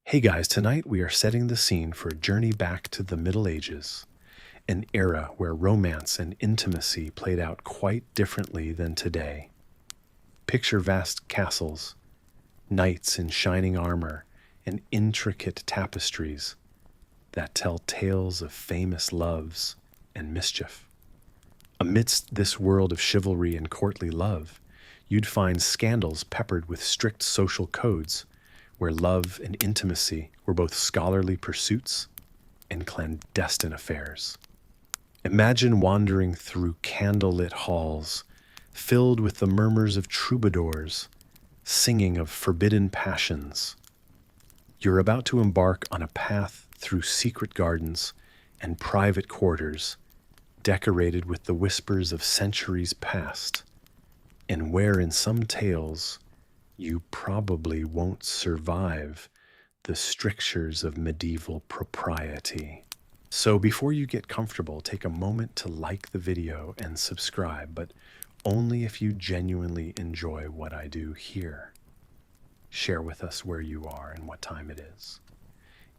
Hey guys, tonight we are setting the scene for a journey back to the Middle Ages, an era where romance and intimacy played out quite differently than today. Picture vast castles, knights in shining armor, and intricate tapestries that tell tales of famous loves and mischief. Amidst this world of chivalry and courtly love, you'd find scandals peppered with strict social codes where love and intimacy were both scholarly pursuits and clandestine affairs. Imagine wandering through candlelit halls filled with the murmurs of troubadours singing of forbidden passions. You're about to embark on a path through secret gardens and private quarters decorated with the whispers of centuries past, and where in some tales you probably won't survive the strictures of medieval propriety. So before you get comfortable, take a moment to like the video and subscribe, but only if you genuinely enjoy what I do here. Share with us where you are and what time it is.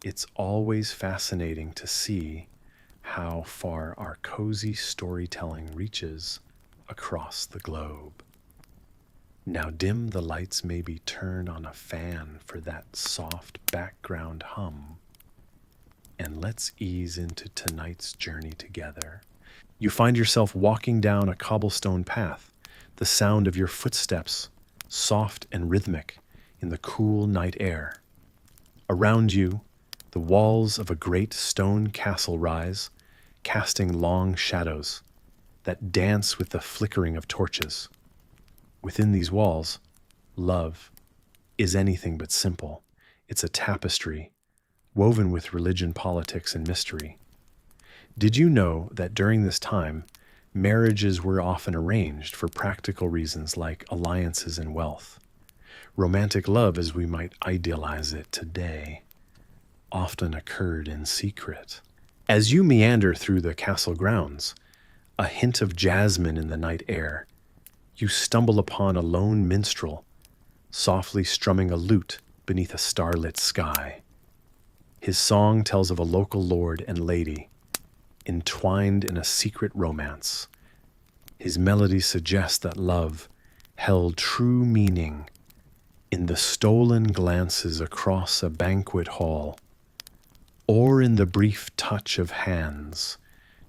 It's always fascinating to see how far our cozy storytelling reaches across the globe. Now dim the lights, maybe turn on a fan for that soft background hum, and let's ease into tonight's journey together. You find yourself walking down a cobblestone path, the sound of your footsteps soft and rhythmic in the cool night air. Around you, the walls of a great stone castle rise, casting long shadows that dance with the flickering of torches. Within these walls, love is anything but simple. It's a tapestry woven with religion, politics, and mystery. Did you know that during this time, marriages were often arranged for practical reasons like alliances and wealth? Romantic love, as we might idealize it today, often occurred in secret. As you meander through the castle grounds, a hint of jasmine in the night air, you stumble upon a lone minstrel, softly strumming a lute beneath a starlit sky. His song tells of a local lord and lady, entwined in a secret romance. His melody suggests that love held true meaning in the stolen glances across a banquet hall, or in the brief touch of hands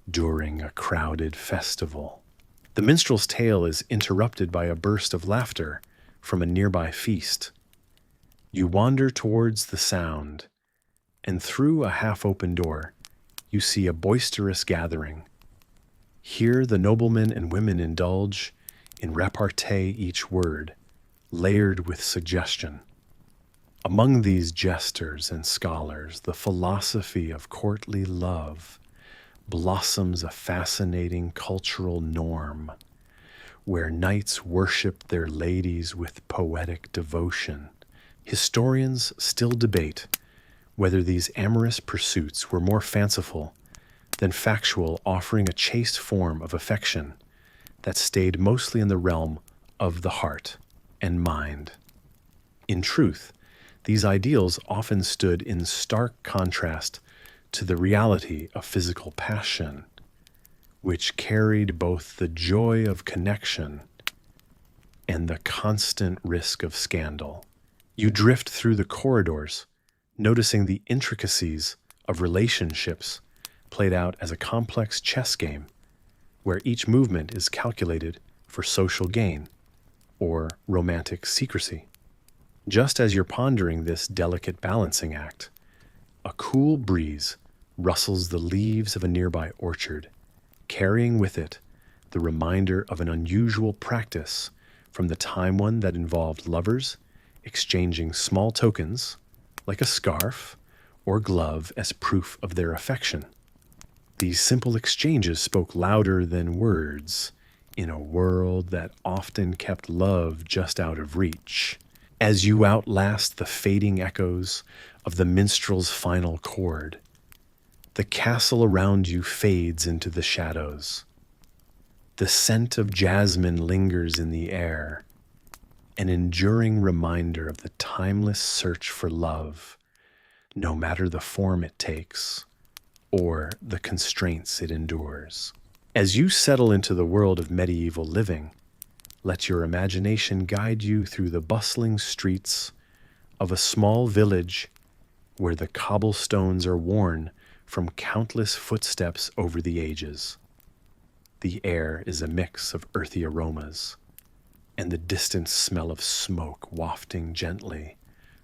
during a crowded festival. The minstrel's tale is interrupted by a burst of laughter from a nearby feast. You wander towards the sound, and through a half-open door, you see a boisterous gathering. Here the noblemen and women indulge in repartee, each word layered with suggestion. Among these jesters and scholars, the philosophy of courtly love blossoms a fascinating cultural norm where knights worship their ladies with poetic devotion. Historians still debate whether these amorous pursuits were more fanciful than factual, offering a chaste form of affection that stayed mostly in the realm of the heart and mind. In truth, these ideals often stood in stark contrast to the reality of physical passion, which carried both the joy of connection and the constant risk of scandal. You drift through the corridors, noticing the intricacies of relationships played out as a complex chess game, where each movement is calculated for social gain or romantic secrecy. Just as you're pondering this delicate balancing act, a cool breeze rustles the leaves of a nearby orchard, carrying with it the reminder of an unusual practice from the time one that involved lovers exchanging small tokens, like a scarf or glove, as proof of their affection. These simple exchanges spoke louder than words in a world that often kept love just out of reach. As you outlast the fading echoes of the minstrel's final chord, the castle around you fades into the shadows. The scent of jasmine lingers in the air, an enduring reminder of the timeless search for love no matter the form it takes or the constraints it endures. As you settle into the world of medieval living, let your imagination guide you through the bustling streets of a small village where the cobblestones are worn from countless footsteps over the ages. The air is a mix of earthy aromas, and the distant smell of smoke wafting gently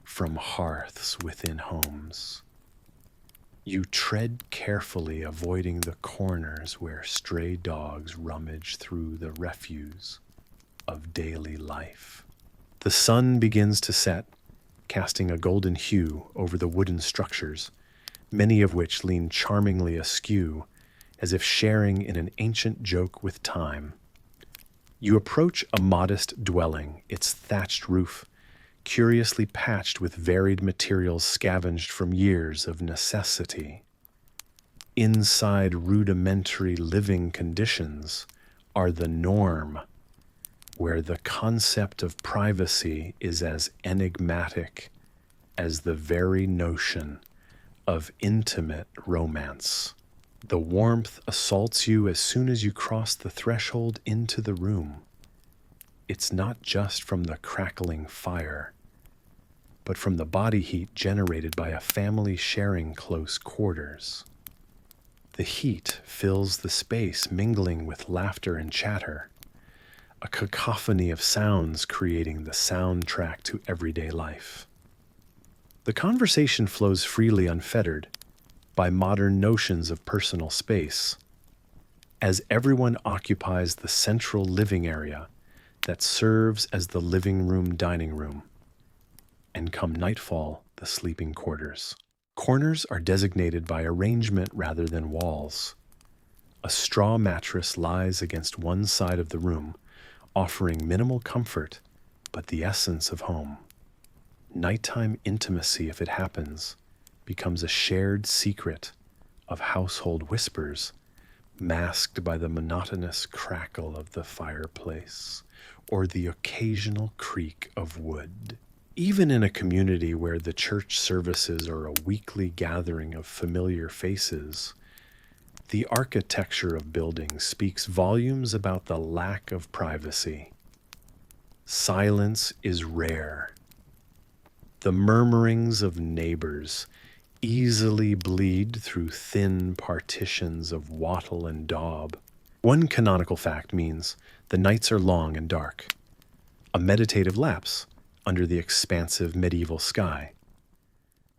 from hearths within homes. You tread carefully, avoiding the corners where stray dogs rummage through the refuse of daily life. The sun begins to set, casting a golden hue over the wooden structures, many of which lean charmingly askew, as if sharing in an ancient joke with time. You approach a modest dwelling, its thatched roof curiously patched with varied materials scavenged from years of necessity. Inside, rudimentary living conditions are the norm, where the concept of privacy is as enigmatic as the very notion of intimate romance. The warmth assaults you as soon as you cross the threshold into the room. It's not just from the crackling fire, but from the body heat generated by a family sharing close quarters. The heat fills the space, mingling with laughter and chatter, a cacophony of sounds creating the soundtrack to everyday life. The conversation flows freely, unfettered by modern notions of personal space, as everyone occupies the central living area that serves as the living room, dining room, and come nightfall, the sleeping quarters. Corners are designated by arrangement rather than walls. A straw mattress lies against one side of the room, offering minimal comfort, but the essence of home. Nighttime intimacy, if it happens, becomes a shared secret of household whispers, masked by the monotonous crackle of the fireplace or the occasional creak of wood. Even in a community where the church services are a weekly gathering of familiar faces, the architecture of buildings speaks volumes about the lack of privacy. Silence is rare. The murmurings of neighbors easily bleed through thin partitions of wattle and daub. One canonical fact means the nights are long and dark, a meditative lapse under the expansive medieval sky.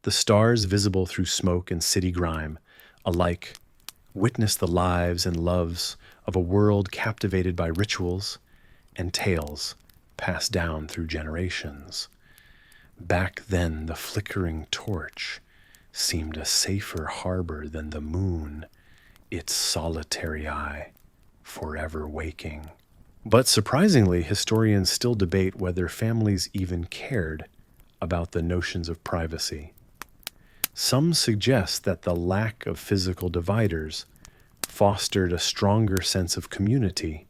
The stars, visible through smoke and city grime, alike witness the lives and loves of a world captivated by rituals and tales passed down through generations. Back then, the flickering torch seemed a safer harbor than the moon, its solitary eye, forever waking. But surprisingly, historians still debate whether families even cared about the notions of privacy. Some suggest that the lack of physical dividers fostered a stronger sense of community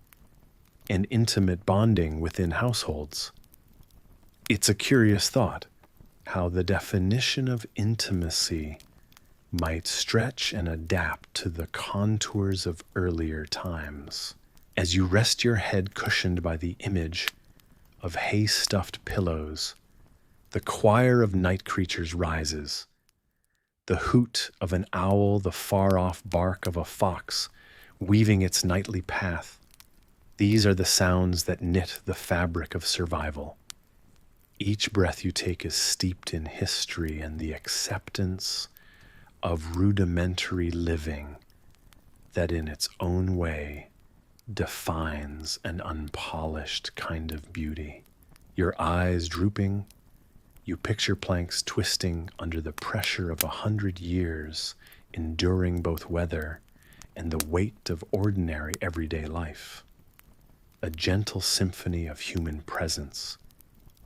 and intimate bonding within households. It's a curious thought how the definition of intimacy might stretch and adapt to the contours of earlier times. As you rest your head cushioned by the image of hay-stuffed pillows, the choir of night creatures rises. The hoot of an owl, the far-off bark of a fox, weaving its nightly path. These are the sounds that knit the fabric of survival. Each breath you take is steeped in history and the acceptance of rudimentary living that in its own way defines an unpolished kind of beauty. Your eyes drooping, you picture planks twisting under the pressure of 100 years, enduring both weather and the weight of ordinary everyday life. A gentle symphony of human presence,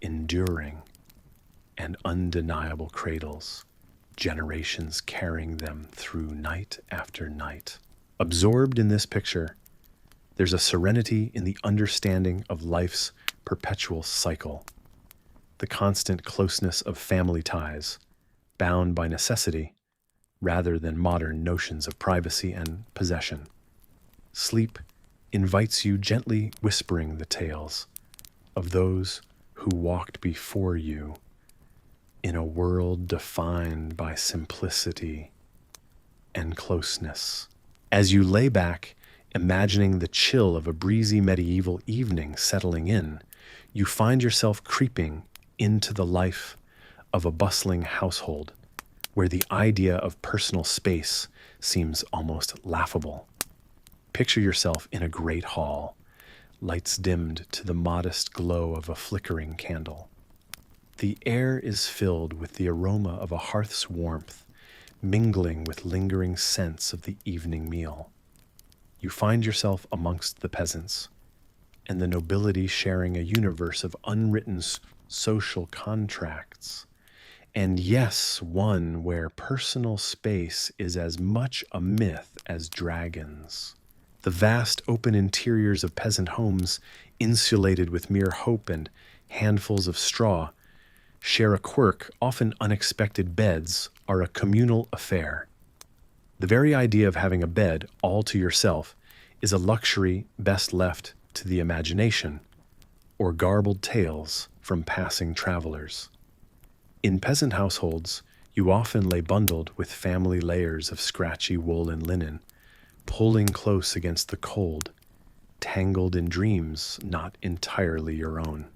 enduring and undeniable cradles, generations carrying them through night after night. Absorbed in this picture, there's a serenity in the understanding of life's perpetual cycle, the constant closeness of family ties, bound by necessity rather than modern notions of privacy and possession. Sleep invites you, gently whispering the tales of those who walked before you in a world defined by simplicity and closeness. As you lay back, imagining the chill of a breezy medieval evening settling in, you find yourself creeping into the life of a bustling household where the idea of personal space seems almost laughable. Picture yourself in a great hall, lights dimmed to the modest glow of a flickering candle. The air is filled with the aroma of a hearth's warmth, mingling with lingering scents of the evening meal. You find yourself amongst the peasants, and the nobility sharing a universe of unwritten social contracts. And yes, one where personal space is as much a myth as dragons. The vast open interiors of peasant homes, insulated with mere hope and handfuls of straw, share a quirk. Often unexpected beds are a communal affair. The very idea of having a bed all to yourself is a luxury best left to the imagination or garbled tales from passing travelers. In peasant households, you often lay bundled with family layers of scratchy wool and linen, pulling close against the cold, tangled in dreams not entirely your own.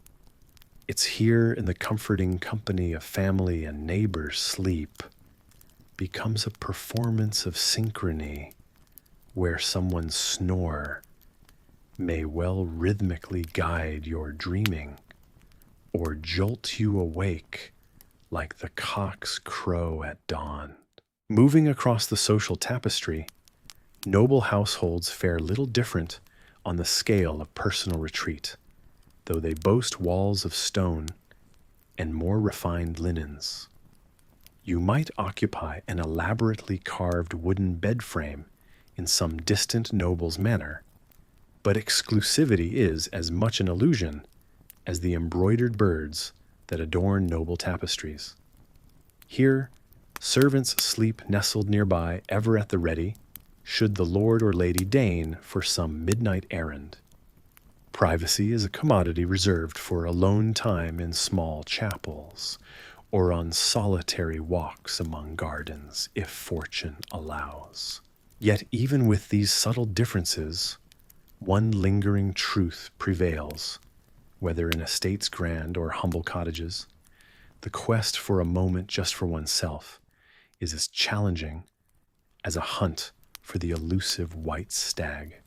It's here in the comforting company of family and neighbors sleep becomes a performance of synchrony where someone's snore may well rhythmically guide your dreaming or jolt you awake like the cock's crow at dawn. Moving across the social tapestry, noble households fare little different on the scale of personal retreat, though they boast walls of stone and more refined linens. You might occupy an elaborately carved wooden bed frame in some distant noble's manor, but exclusivity is as much an illusion as the embroidered birds that adorn noble tapestries. Here, servants sleep nestled nearby, ever at the ready, should the lord or lady deign for some midnight errand. Privacy is a commodity reserved for alone time in small chapels, or on solitary walks among gardens, if fortune allows. Yet even with these subtle differences, one lingering truth prevails, whether in estates grand or humble cottages. The quest for a moment just for oneself is as challenging as a hunt for the elusive white stag.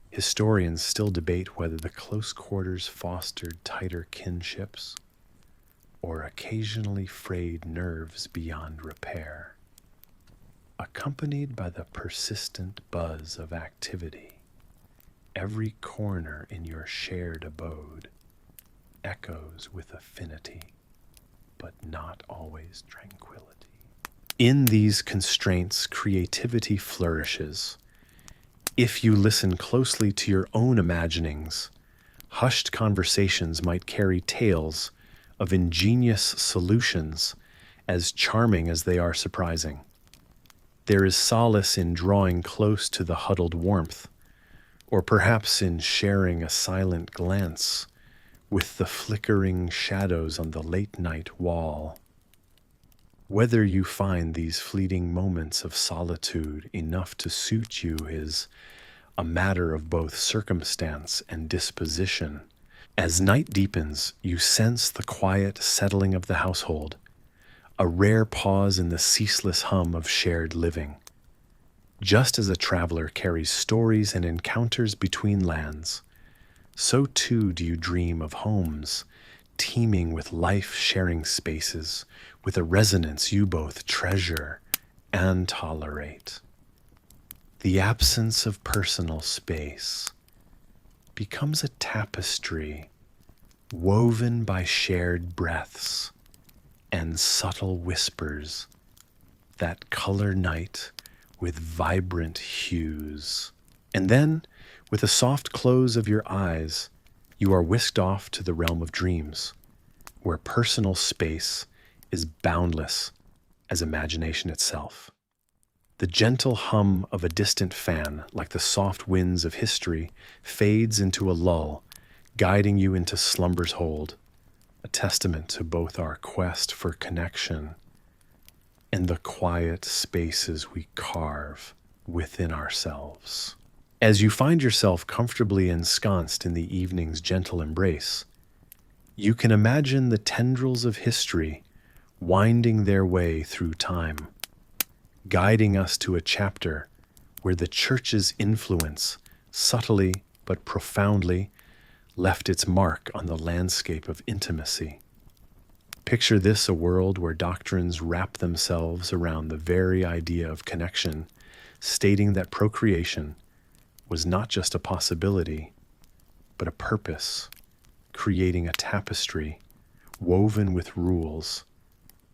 Historians still debate whether the close quarters fostered tighter kinships or occasionally frayed nerves beyond repair. Accompanied by the persistent buzz of activity, every corner in your shared abode echoes with affinity, but not always tranquility. In these constraints, creativity flourishes. If you listen closely to your own imaginings, hushed conversations might carry tales of ingenious solutions as charming as they are surprising. There is solace in drawing close to the huddled warmth, or perhaps in sharing a silent glance with the flickering shadows on the late-night wall. Whether you find these fleeting moments of solitude enough to suit you is a matter of both circumstance and disposition. As night deepens, you sense the quiet settling of the household, a rare pause in the ceaseless hum of shared living. Just as a traveler carries stories and encounters between lands, so too do you dream of homes teeming with life-sharing spaces, with a resonance you both treasure and tolerate. The absence of personal space becomes a tapestry woven by shared breaths and subtle whispers that color night with vibrant hues. And then, with a soft close of your eyes, you are whisked off to the realm of dreams, where personal space is boundless as imagination itself. The gentle hum of a distant fan, like the soft winds of history, fades into a lull, guiding you into slumber's hold, a testament to both our quest for connection and the quiet spaces we carve within ourselves. As you find yourself comfortably ensconced in the evening's gentle embrace, you can imagine the tendrils of history winding their way through time, guiding us to a chapter where the Church's influence, subtly but profoundly, left its mark on the landscape of intimacy. Picture this: a world where doctrines wrap themselves around the very idea of connection, stating that procreation was not just a possibility, but a purpose, creating a tapestry woven with rules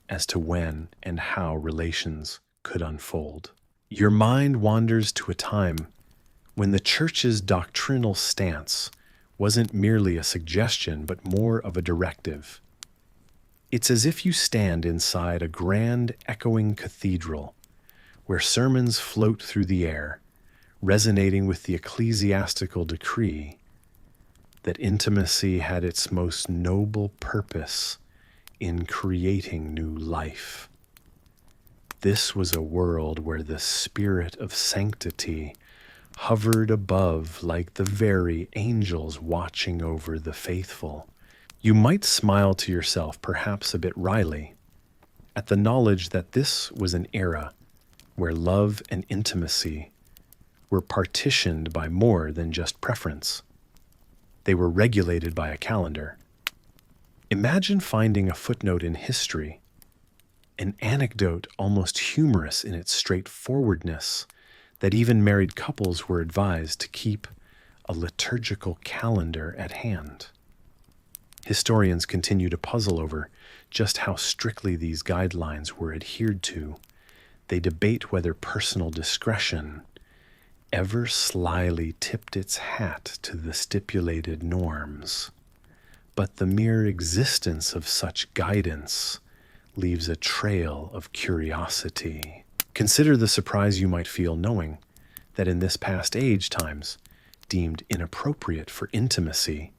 as to when and how relations could unfold. Your mind wanders to a time when the Church's doctrinal stance wasn't merely a suggestion, but more of a directive. It's as if you stand inside a grand, echoing cathedral where sermons float through the air, resonating with the ecclesiastical decree that intimacy had its most noble purpose in creating new life. This was a world where the spirit of sanctity hovered above like the very angels watching over the faithful. You might smile to yourself, perhaps a bit wryly, at the knowledge that this was an era where love and intimacy were partitioned by more than just preference. They were regulated by a calendar. Imagine finding a footnote in history, an anecdote almost humorous in its straightforwardness, that even married couples were advised to keep a liturgical calendar at hand. Historians continue to puzzle over just how strictly these guidelines were adhered to. They debate whether personal discretion ever slyly tipped its hat to the stipulated norms. But the mere existence of such guidance leaves a trail of curiosity. Consider the surprise you might feel knowing that in this past age, times deemed inappropriate for intimacy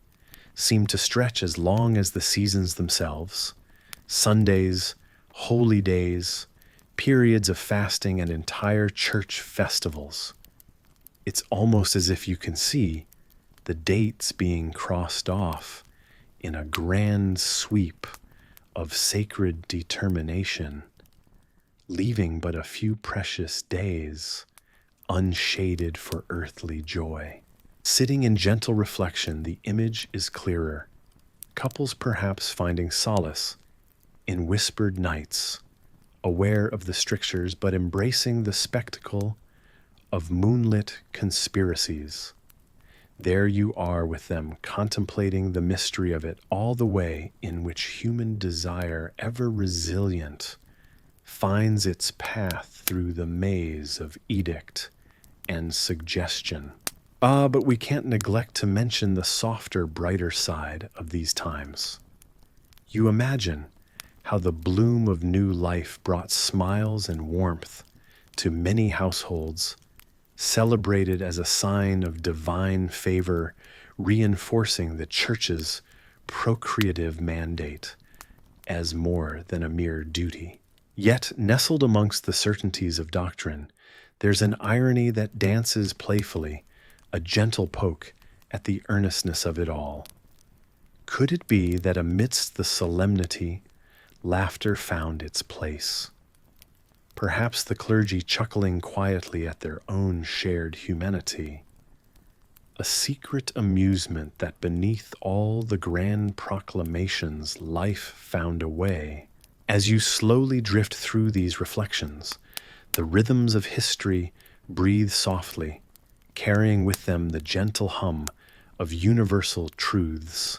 seem to stretch as long as the seasons themselves, Sundays, holy days, periods of fasting, and entire church festivals. It's almost as if you can see the dates being crossed off in a grand sweep of sacred determination, leaving but a few precious days unshaded for earthly joy. Sitting in gentle reflection, the image is clearer. Couples perhaps finding solace in whispered nights, aware of the strictures but embracing the spectacle of moonlit conspiracies. There you are with them, contemplating the mystery of it, all the way in which human desire, ever resilient, finds its path through the maze of edict and suggestion. But we can't neglect to mention the softer, brighter side of these times. You imagine how the bloom of new life brought smiles and warmth to many households, celebrated as a sign of divine favor, reinforcing the Church's procreative mandate as more than a mere duty. Yet, nestled amongst the certainties of doctrine, there's an irony that dances playfully, a gentle poke at the earnestness of it all. Could it be that amidst the solemnity, laughter found its place? Perhaps the clergy chuckling quietly at their own shared humanity. A secret amusement that beneath all the grand proclamations life found a way. As you slowly drift through these reflections, the rhythms of history breathe softly, carrying with them the gentle hum of universal truths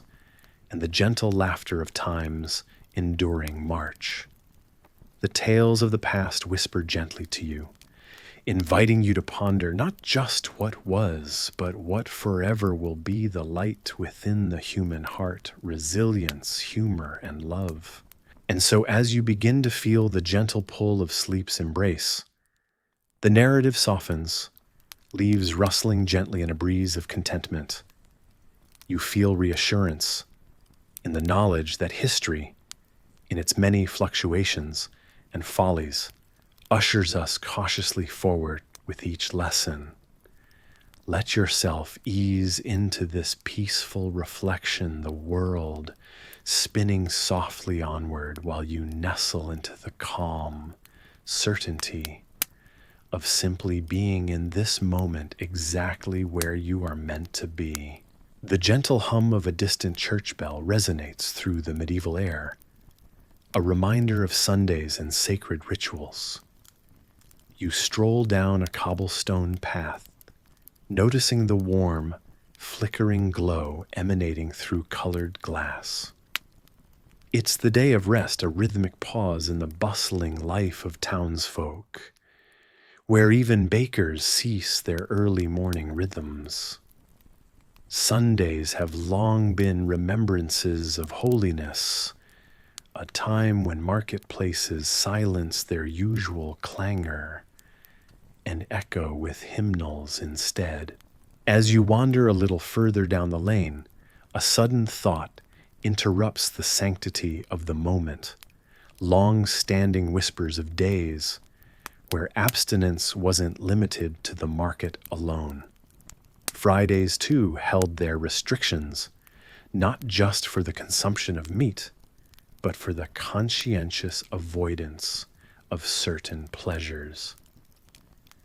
and the gentle laughter of time's enduring march. The tales of the past whisper gently to you, inviting you to ponder not just what was, but what forever will be the light within the human heart, resilience, humor, and love. And so as you begin to feel the gentle pull of sleep's embrace, the narrative softens, leaves rustling gently in a breeze of contentment. You feel reassurance in the knowledge that history, in its many fluctuations and follies, ushers us cautiously forward with each lesson. Let yourself ease into this peaceful reflection, the world spinning softly onward while you nestle into the calm certainty of simply being in this moment exactly where you are meant to be. The gentle hum of a distant church bell resonates through the medieval air, a reminder of Sundays and sacred rituals. You stroll down a cobblestone path, noticing the warm, flickering glow emanating through colored glass. It's the day of rest, a rhythmic pause in the bustling life of townsfolk, where even bakers cease their early morning rhythms. Sundays have long been remembrances of holiness, a time when marketplaces silence their usual clangor and echo with hymnals instead. As you wander a little further down the lane, a sudden thought interrupts the sanctity of the moment, long-standing whispers of days where abstinence wasn't limited to the market alone. Fridays, too, held their restrictions, not just for the consumption of meat, but for the conscientious avoidance of certain pleasures.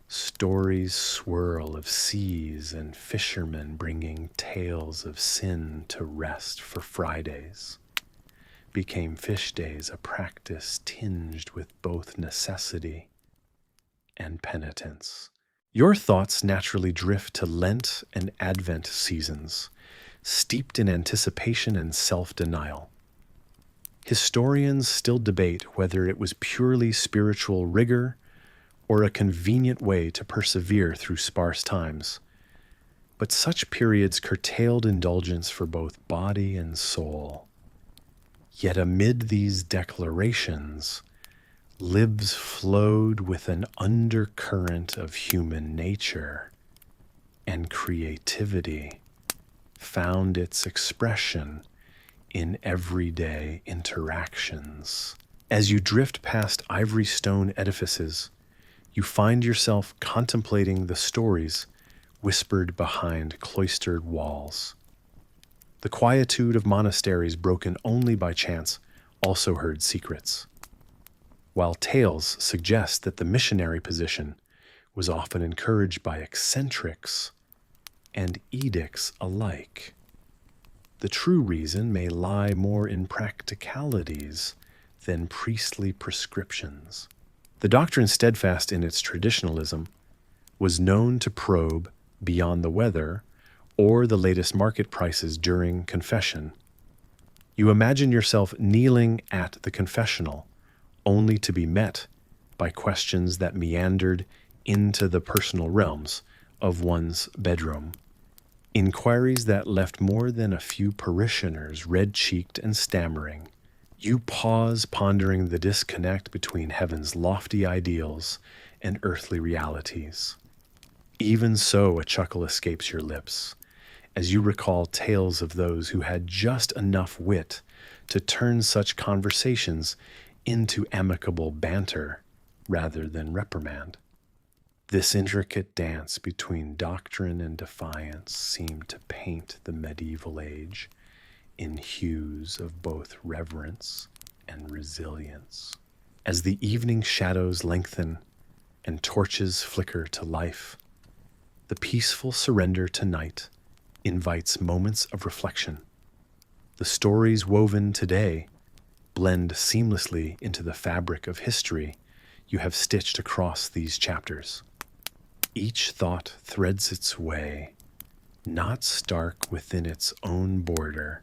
Stories swirl of seas and fishermen bringing tales of sin to rest for Fridays. Became fish days a practice tinged with both necessity and penitence. Your thoughts naturally drift to Lent and Advent seasons, steeped in anticipation and self-denial. Historians still debate whether it was purely spiritual rigor or a convenient way to persevere through sparse times. But such periods curtailed indulgence for both body and soul. Yet amid these declarations, libs flowed with an undercurrent of human nature, and creativity found its expression in everyday interactions. As you drift past ivory stone edifices, you find yourself contemplating the stories whispered behind cloistered walls. The quietude of monasteries broken only by chance also heard secrets, while tales suggest that the missionary position was often encouraged by eccentrics and edicts alike. The true reason may lie more in practicalities than priestly prescriptions. The doctrine, steadfast in its traditionalism, was known to probe beyond the weather or the latest market prices during confession. You imagine yourself kneeling at the confessional, only to be met by questions that meandered into the personal realms of one's bedroom. Inquiries that left more than a few parishioners red-cheeked and stammering. You pause, pondering the disconnect between heaven's lofty ideals and earthly realities. Even so, a chuckle escapes your lips as you recall tales of those who had just enough wit to turn such conversations into amicable banter rather than reprimand. This intricate dance between doctrine and defiance seemed to paint the medieval age in hues of both reverence and resilience. As the evening shadows lengthen and torches flicker to life, the peaceful surrender to night invites moments of reflection. The stories woven today blend seamlessly into the fabric of history you have stitched across these chapters. Each thought threads its way, not stark within its own border,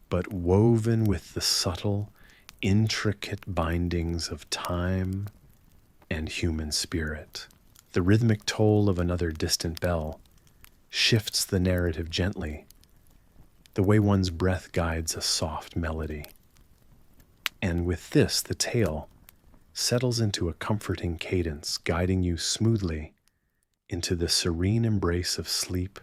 but woven with the subtle, intricate bindings of time and human spirit. The rhythmic toll of another distant bell shifts the narrative gently, the way one's breath guides a soft melody. And with this, the tale settles into a comforting cadence, guiding you smoothly into the serene embrace of sleep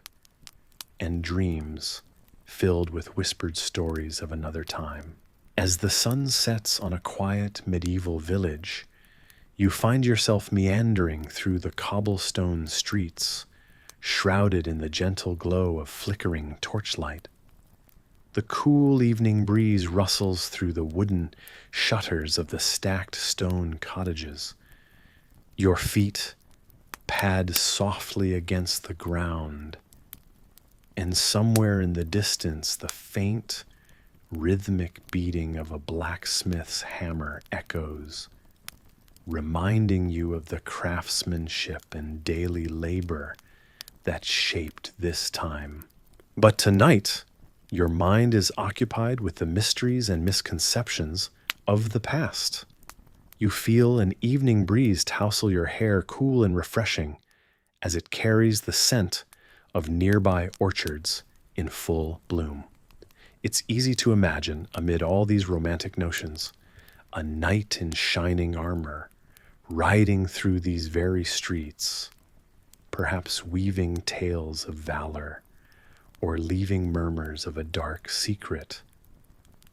and dreams filled with whispered stories of another time. As the sun sets on a quiet medieval village, you find yourself meandering through the cobblestone streets, shrouded in the gentle glow of flickering torchlight. The cool evening breeze rustles through the wooden shutters of the stacked stone cottages. Your feet pad softly against the ground, and somewhere in the distance, the faint, rhythmic beating of a blacksmith's hammer echoes, reminding you of the craftsmanship and daily labor that shaped this time. But tonight, your mind is occupied with the mysteries and misconceptions of the past. You feel an evening breeze tousle your hair, cool and refreshing, as it carries the scent of nearby orchards in full bloom. It's easy to imagine, amid all these romantic notions, a knight in shining armor, riding through these very streets, perhaps weaving tales of valor, or leaving murmurs of a dark secret,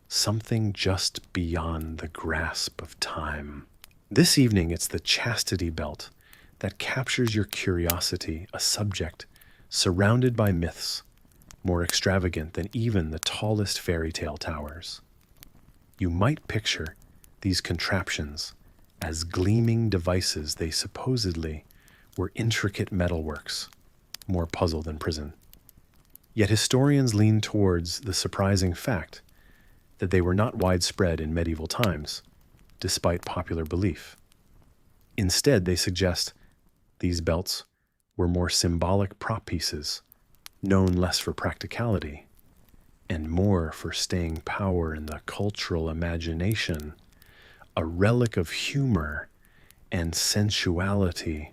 something just beyond the grasp of time. This evening, it's the chastity belt that captures your curiosity, a subject surrounded by myths more extravagant than even the tallest fairy tale towers. You might picture these contraptions as gleaming devices. They supposedly were intricate metalworks, more puzzle than prison. Yet historians lean towards the surprising fact that they were not widespread in medieval times, despite popular belief. Instead, they suggest these belts were more symbolic prop pieces, known less for practicality and more for staying power in the cultural imagination, a relic of humor and sensuality,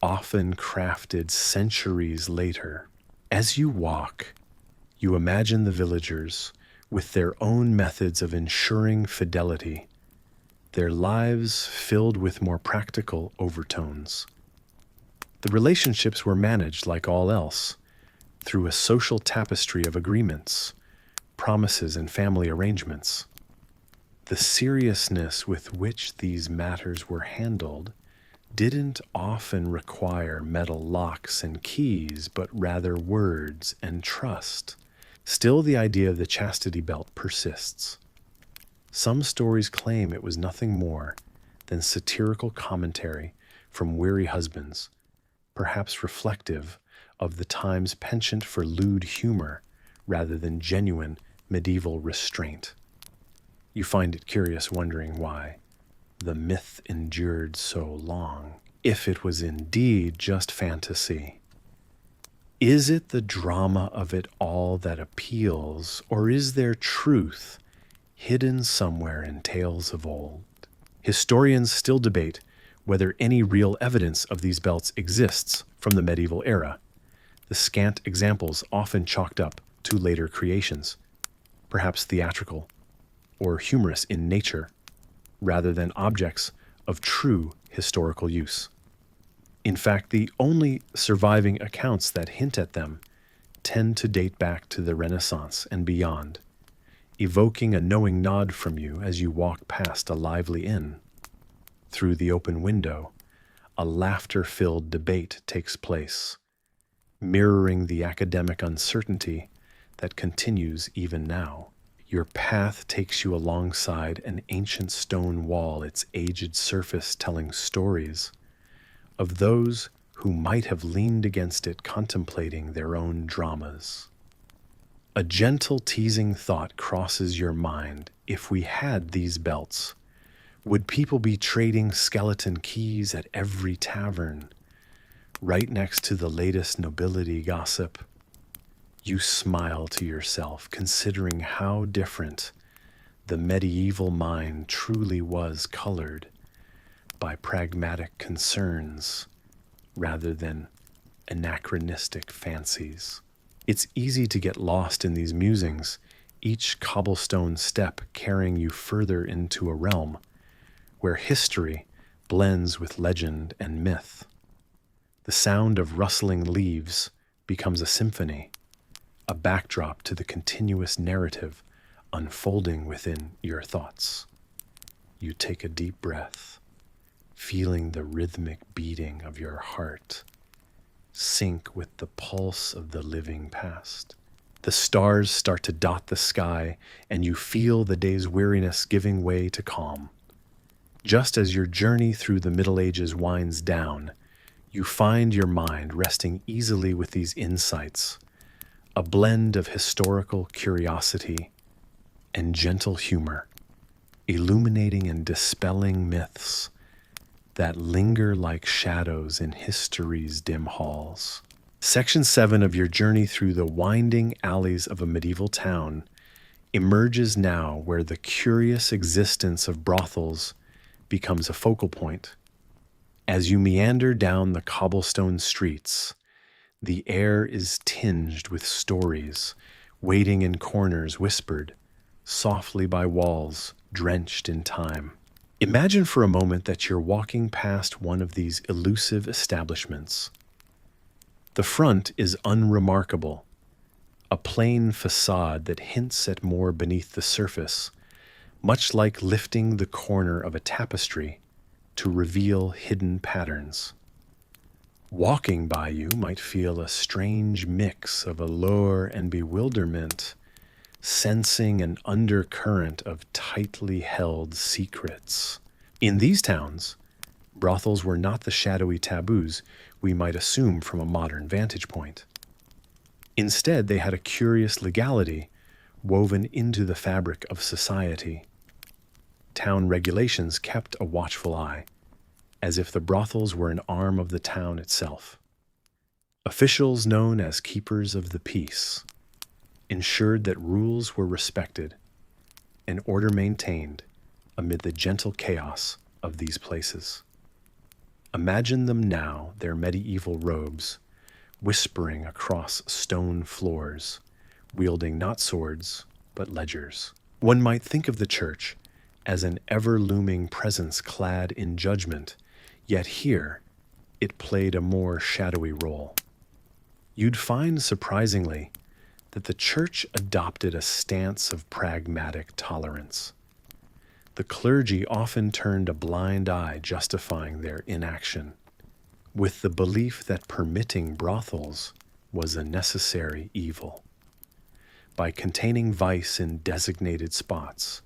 often crafted centuries later. As you walk, you imagine the villagers with their own methods of ensuring fidelity, their lives filled with more practical overtones. The relationships were managed like all else, through a social tapestry of agreements, promises, and family arrangements. The seriousness with which these matters were handled didn't often require metal locks and keys, but rather words and trust. Still, the idea of the chastity belt persists. Some stories claim it was nothing more than satirical commentary from weary husbands, perhaps reflective of the time's penchant for lewd humor rather than genuine medieval restraint. You find it curious wondering why the myth endured so long, if it was indeed just fantasy. Is it the drama of it all that appeals, or is there truth hidden somewhere in tales of old? Historians still debate whether any real evidence of these belts exists from the medieval era, the scant examples often chalked up to later creations, perhaps theatrical or humorous in nature, rather than objects of true historical use. In fact, the only surviving accounts that hint at them tend to date back to the Renaissance and beyond, evoking a knowing nod from you as you walk past a lively inn. Through the open window, a laughter-filled debate takes place, mirroring the academic uncertainty that continues even now. Your path takes you alongside an ancient stone wall, its aged surface telling stories of those who might have leaned against it contemplating their own dramas. A gentle teasing thought crosses your mind. If we had these belts, would people be trading skeleton keys at every tavern, right next to the latest nobility gossip? You smile to yourself, considering how different the medieval mind truly was, colored by pragmatic concerns rather than anachronistic fancies. It's easy to get lost in these musings, each cobblestone step carrying you further into a realm where history blends with legend and myth. The sound of rustling leaves becomes a symphony, a backdrop to the continuous narrative unfolding within your thoughts. You take a deep breath, feeling the rhythmic beating of your heart sync with the pulse of the living past. The stars start to dot the sky, and you feel the day's weariness giving way to calm. Just as your journey through the Middle Ages winds down, you find your mind resting easily with these insights, a blend of historical curiosity and gentle humor, illuminating and dispelling myths that linger like shadows in history's dim halls. Section 7 of your journey through the winding alleys of a medieval town emerges now where the curious existence of brothels becomes a focal point. As you meander down the cobblestone streets, the air is tinged with stories, waiting in corners whispered softly by walls drenched in time. Imagine for a moment that you're walking past one of these elusive establishments. The front is unremarkable, a plain facade that hints at more beneath the surface, much like lifting the corner of a tapestry to reveal hidden patterns. Walking by you might feel a strange mix of allure and bewilderment, sensing an undercurrent of tightly held secrets. In these towns, brothels were not the shadowy taboos we might assume from a modern vantage point. Instead, they had a curious legality woven into the fabric of society. Town regulations kept a watchful eye, as if the brothels were an arm of the town itself. Officials known as keepers of the peace ensured that rules were respected and order maintained amid the gentle chaos of these places. Imagine them now, their medieval robes, whispering across stone floors, wielding not swords, but ledgers. One might think of the church as an ever-looming presence clad in judgment, yet here it played a more shadowy role. You'd find, surprisingly, that the church adopted a stance of pragmatic tolerance. The clergy often turned a blind eye, justifying their inaction, with the belief that permitting brothels was a necessary evil. By containing vice in designated spots,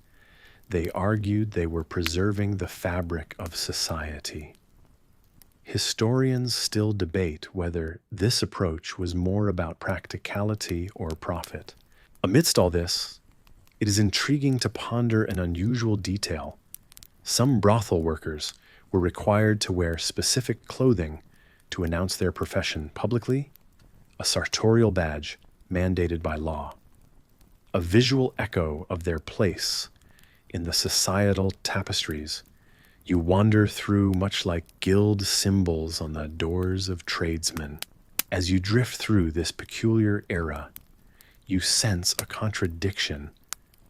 they argued they were preserving the fabric of society. Historians still debate whether this approach was more about practicality or profit. Amidst all this, it is intriguing to ponder an unusual detail. Some brothel workers were required to wear specific clothing to announce their profession publicly, a sartorial badge mandated by law, a visual echo of their place in the societal tapestries you wander through, much like guild symbols on the doors of tradesmen. As you drift through this peculiar era, you sense a contradiction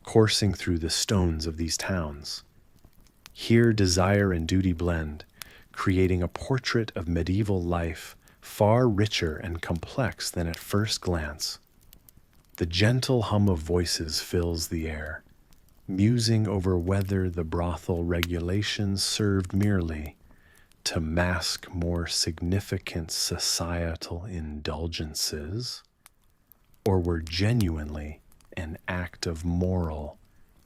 coursing through the stones of these towns. Here desire and duty blend, creating a portrait of medieval life far richer and complex than at first glance. The gentle hum of voices fills the air, musing over whether the brothel regulations served merely to mask more significant societal indulgences, or were genuinely an act of moral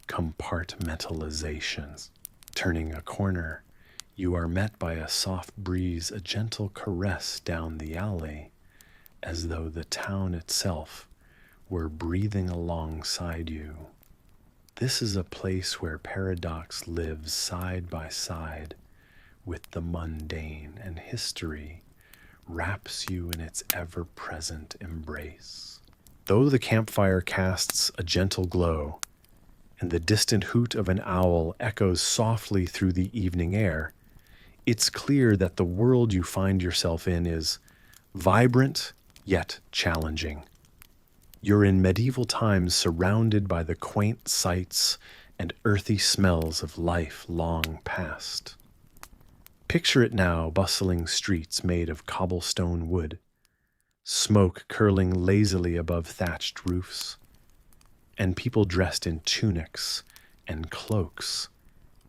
compartmentalization. Turning a corner, you are met by a soft breeze, a gentle caress down the alley, as though the town itself were breathing alongside you. This is a place where paradox lives side by side with the mundane, and history wraps you in its ever-present embrace. Though the campfire casts a gentle glow, and the distant hoot of an owl echoes softly through the evening air, it's clear that the world you find yourself in is vibrant yet challenging. You're in medieval times surrounded by the quaint sights and earthy smells of life long past. Picture it now, bustling streets made of cobblestone wood, smoke curling lazily above thatched roofs, and people dressed in tunics and cloaks,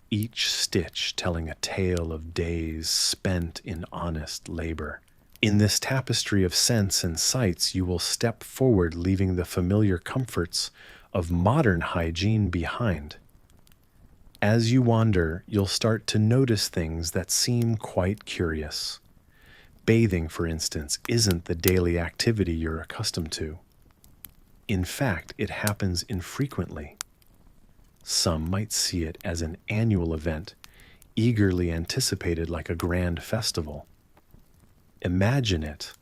each stitch telling a tale of days spent in honest labor. In this tapestry of scents and sights, you will step forward, leaving the familiar comforts of modern hygiene behind. As you wander, you'll start to notice things that seem quite curious. Bathing, for instance, isn't the daily activity you're accustomed to. In fact, it happens infrequently. Some might see it as an annual event, eagerly anticipated like a grand festival. Imagine it,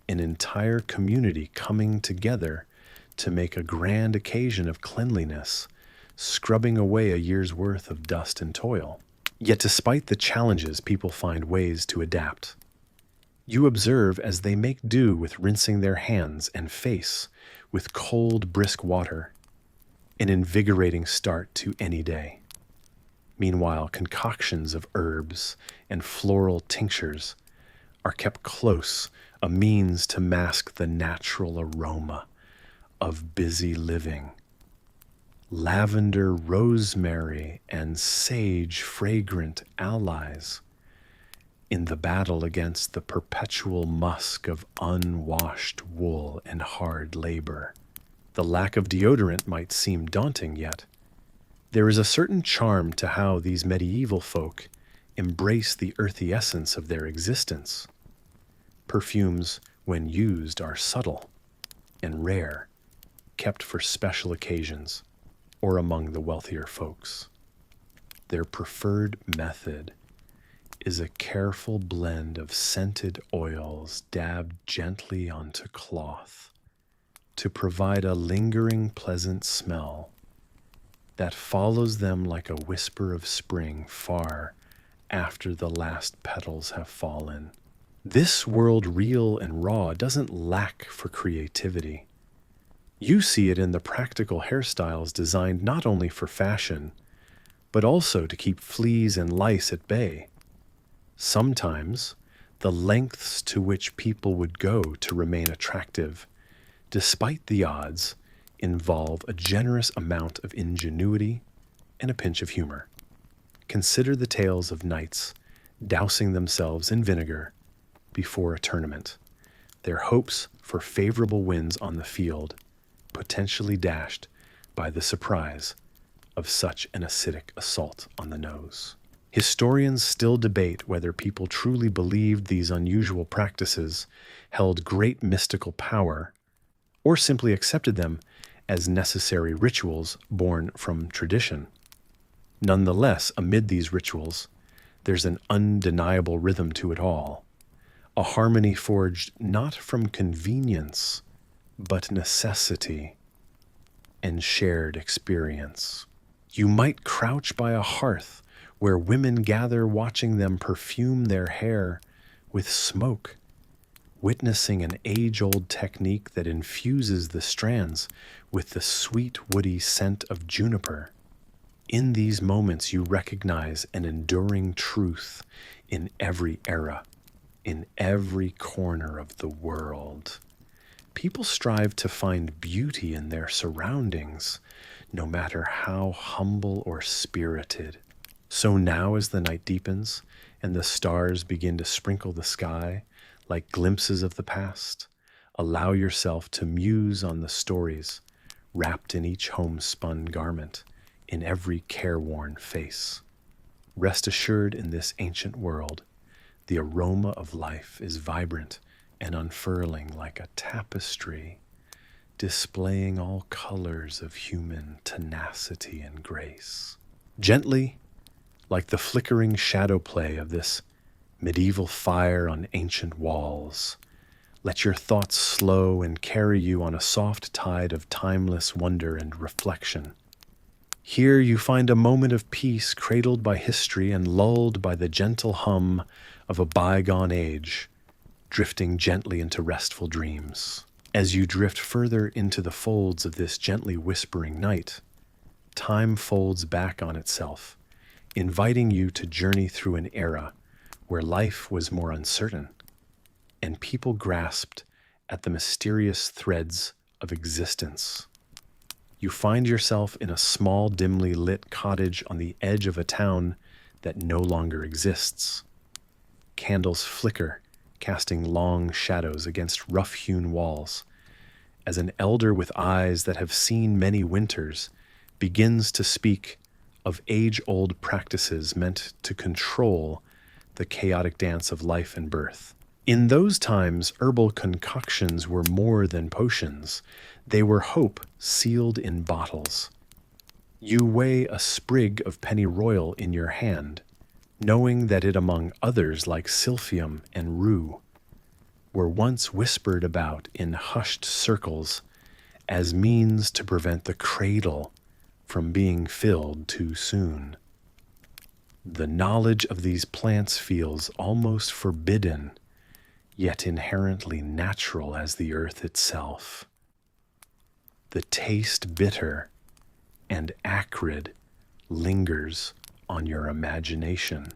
an entire community coming together to make a grand occasion of cleanliness, scrubbing away a year's worth of dust and toil. Yet despite the challenges, people find ways to adapt. You observe as they make do with rinsing their hands and face with cold, brisk water, an invigorating start to any day. Meanwhile, concoctions of herbs and floral tinctures are kept close, a means to mask the natural aroma of busy living. Lavender, rosemary, and sage fragrant allies in the battle against the perpetual musk of unwashed wool and hard labor. The lack of deodorant might seem daunting, yet there is a certain charm to how these medieval folk embrace the earthy essence of their existence. Perfumes, when used, are subtle and rare, kept for special occasions or among the wealthier folks. Their preferred method is a careful blend of scented oils dabbed gently onto cloth to provide a lingering, pleasant smell that follows them like a whisper of spring far after the last petals have fallen. This world, real and raw, doesn't lack for creativity. You see it in the practical hairstyles designed not only for fashion, but also to keep fleas and lice at bay. Sometimes, the lengths to which people would go to remain attractive, despite the odds, involve a generous amount of ingenuity and a pinch of humor. Consider the tales of knights dousing themselves in vinegar before a tournament, their hopes for favorable winds on the field potentially dashed by the surprise of such an acidic assault on the nose. Historians still debate whether people truly believed these unusual practices held great mystical power or simply accepted them as necessary rituals born from tradition. Nonetheless, amid these rituals, there's an undeniable rhythm to it all, a harmony forged not from convenience, but necessity and shared experience. You might crouch by a hearth where women gather, watching them perfume their hair with smoke, witnessing an age-old technique that infuses the strands with the sweet, woody scent of juniper. In these moments, you recognize an enduring truth in every era, in every corner of the world. People strive to find beauty in their surroundings, no matter how humble or spirited. So now, as the night deepens and the stars begin to sprinkle the sky like glimpses of the past, allow yourself to muse on the stories wrapped in each homespun garment, in every careworn face. Rest assured, in this ancient world, the aroma of life is vibrant and unfurling like a tapestry, displaying all colors of human tenacity and grace. Gently, like the flickering shadow play of this medieval fire on ancient walls, let your thoughts slow and carry you on a soft tide of timeless wonder and reflection. Here you find a moment of peace cradled by history and lulled by the gentle hum of a bygone age, drifting gently into restful dreams. As you drift further into the folds of this gently whispering night, time folds back on itself, inviting you to journey through an era where life was more uncertain and people grasped at the mysterious threads of existence. You find yourself in a small, dimly lit cottage on the edge of a town that no longer exists. Candles flicker, casting long shadows against rough-hewn walls, as an elder with eyes that have seen many winters begins to speak of age-old practices meant to control the chaotic dance of life and birth. In those times, herbal concoctions were more than potions. They were hope sealed in bottles. You weigh a sprig of pennyroyal in your hand, knowing that it, among others like silphium and rue, were once whispered about in hushed circles as means to prevent the cradle from being filled too soon. The knowledge of these plants feels almost forbidden, yet inherently natural as the earth itself. The taste bitter and acrid lingers on your imagination.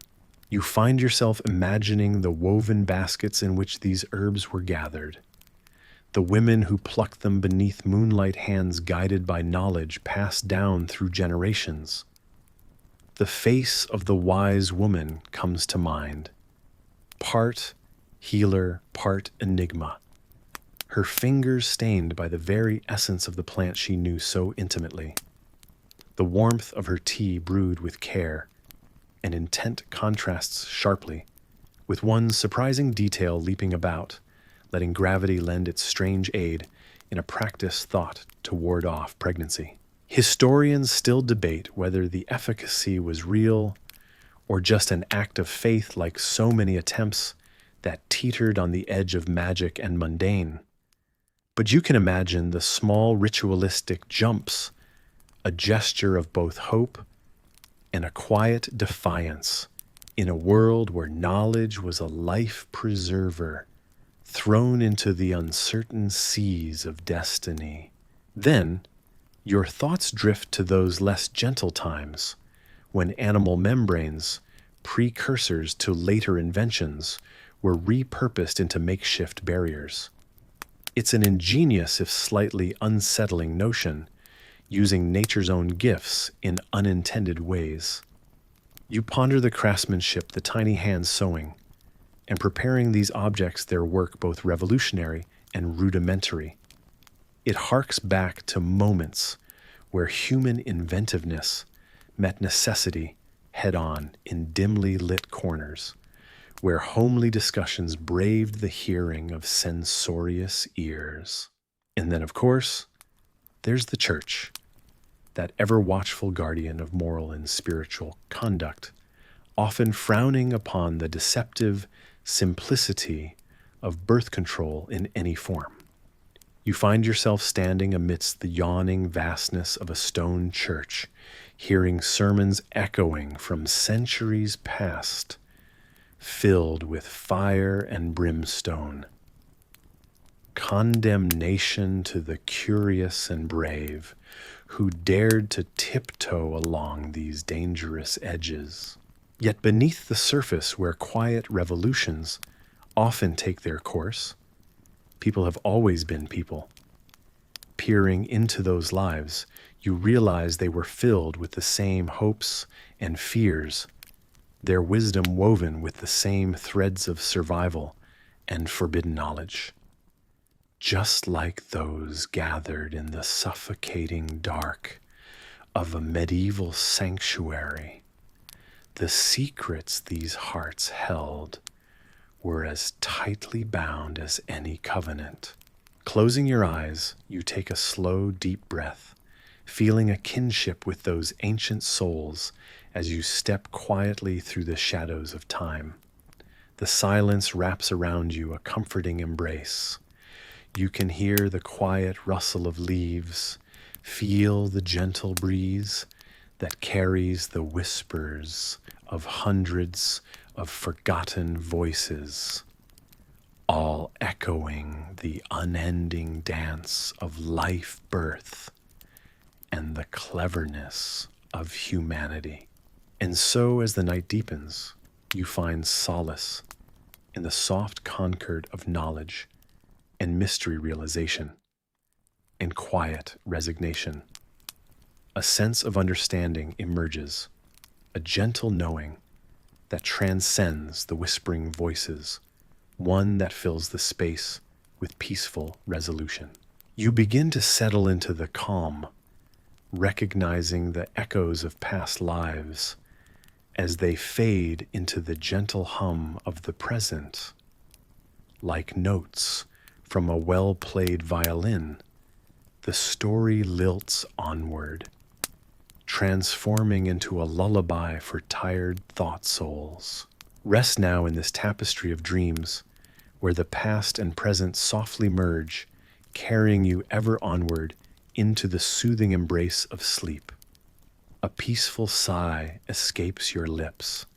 You find yourself imagining the woven baskets in which these herbs were gathered, the women who plucked them beneath moonlight hands guided by knowledge passed down through generations. The face of the wise woman comes to mind, part healer, part enigma, her fingers stained by the very essence of the plant she knew so intimately. The warmth of her tea brewed with care and intent contrasts sharply, with one surprising detail leaping about, letting gravity lend its strange aid in a practice thought to ward off pregnancy. Historians still debate whether the efficacy was real or just an act of faith like so many attempts that teetered on the edge of magic and mundane. But you can imagine the small ritualistic jumps, a gesture of both hope and a quiet defiance in a world where knowledge was a life preserver, thrown into the uncertain seas of destiny. Then, your thoughts drift to those less gentle times when animal membranes, precursors to later inventions, were repurposed into makeshift barriers. It's an ingenious, if slightly unsettling notion, using nature's own gifts in unintended ways. You ponder the craftsmanship, the tiny hands sewing, and preparing these objects their work both revolutionary and rudimentary. It harks back to moments where human inventiveness met necessity head-on in dimly lit corners, where homely discussions braved the hearing of censorious ears. And then, of course, there's the church, that ever-watchful guardian of moral and spiritual conduct, often frowning upon the deceptive simplicity of birth control in any form. You find yourself standing amidst the yawning vastness of a stone church, hearing sermons echoing from centuries past, filled with fire and brimstone. Condemnation to the curious and brave who dared to tiptoe along these dangerous edges. Yet beneath the surface, where quiet revolutions often take their course, people have always been people. Peering into those lives, you realize they were filled with the same hopes and fears, their wisdom woven with the same threads of survival and forbidden knowledge. Just like those gathered in the suffocating dark of a medieval sanctuary, the secrets these hearts held were as tightly bound as any covenant. Closing your eyes, you take a slow, deep breath, feeling a kinship with those ancient souls as you step quietly through the shadows of time. The silence wraps around you, a comforting embrace. You can hear the quiet rustle of leaves, feel the gentle breeze that carries the whispers of hundreds of forgotten voices. all echoing the unending dance of life birth and the cleverness of humanity. And so, as the night deepens, you find solace in the soft concord of knowledge and mystery realization and quiet resignation. A sense of understanding emerges, a gentle knowing that transcends the whispering voices, one that fills the space with peaceful resolution. You begin to settle into the calm, recognizing the echoes of past lives as they fade into the gentle hum of the present. Like notes from a well-played violin, the story lilts onward, transforming into a lullaby for tired thought souls. Rest now in this tapestry of dreams, where the past and present softly merge, carrying you ever onward into the soothing embrace of sleep. A peaceful sigh escapes your lips,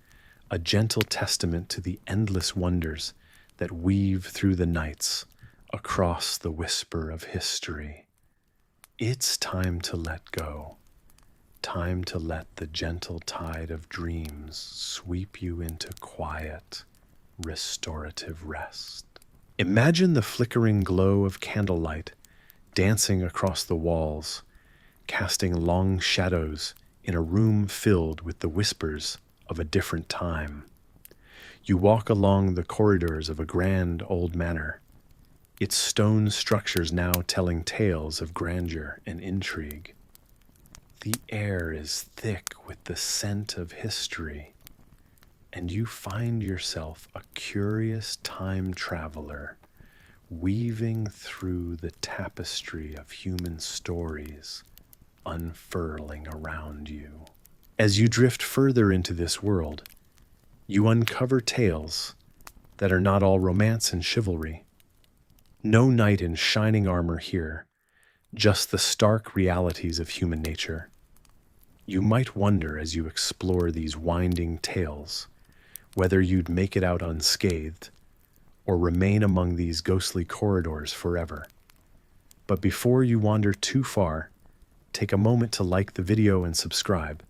a gentle testament to the endless wonders that weave through the nights across the whisper of history. It's time to let go, time to let the gentle tide of dreams sweep you into quiet, restorative rest. Imagine the flickering glow of candlelight dancing across the walls, casting long shadows in a room filled with the whispers of a different time. You walk along the corridors of a grand old manor, its stone structures now telling tales of grandeur and intrigue. The air is thick with the scent of history, and you find yourself a curious time traveler, weaving through the tapestry of human stories unfurling around you. As you drift further into this world, you uncover tales that are not all romance and chivalry. No knight in shining armor here, just the stark realities of human nature. You might wonder as you explore these winding tales whether you'd make it out unscathed or remain among these ghostly corridors forever. But before you wander too far, take a moment to like the video and subscribe,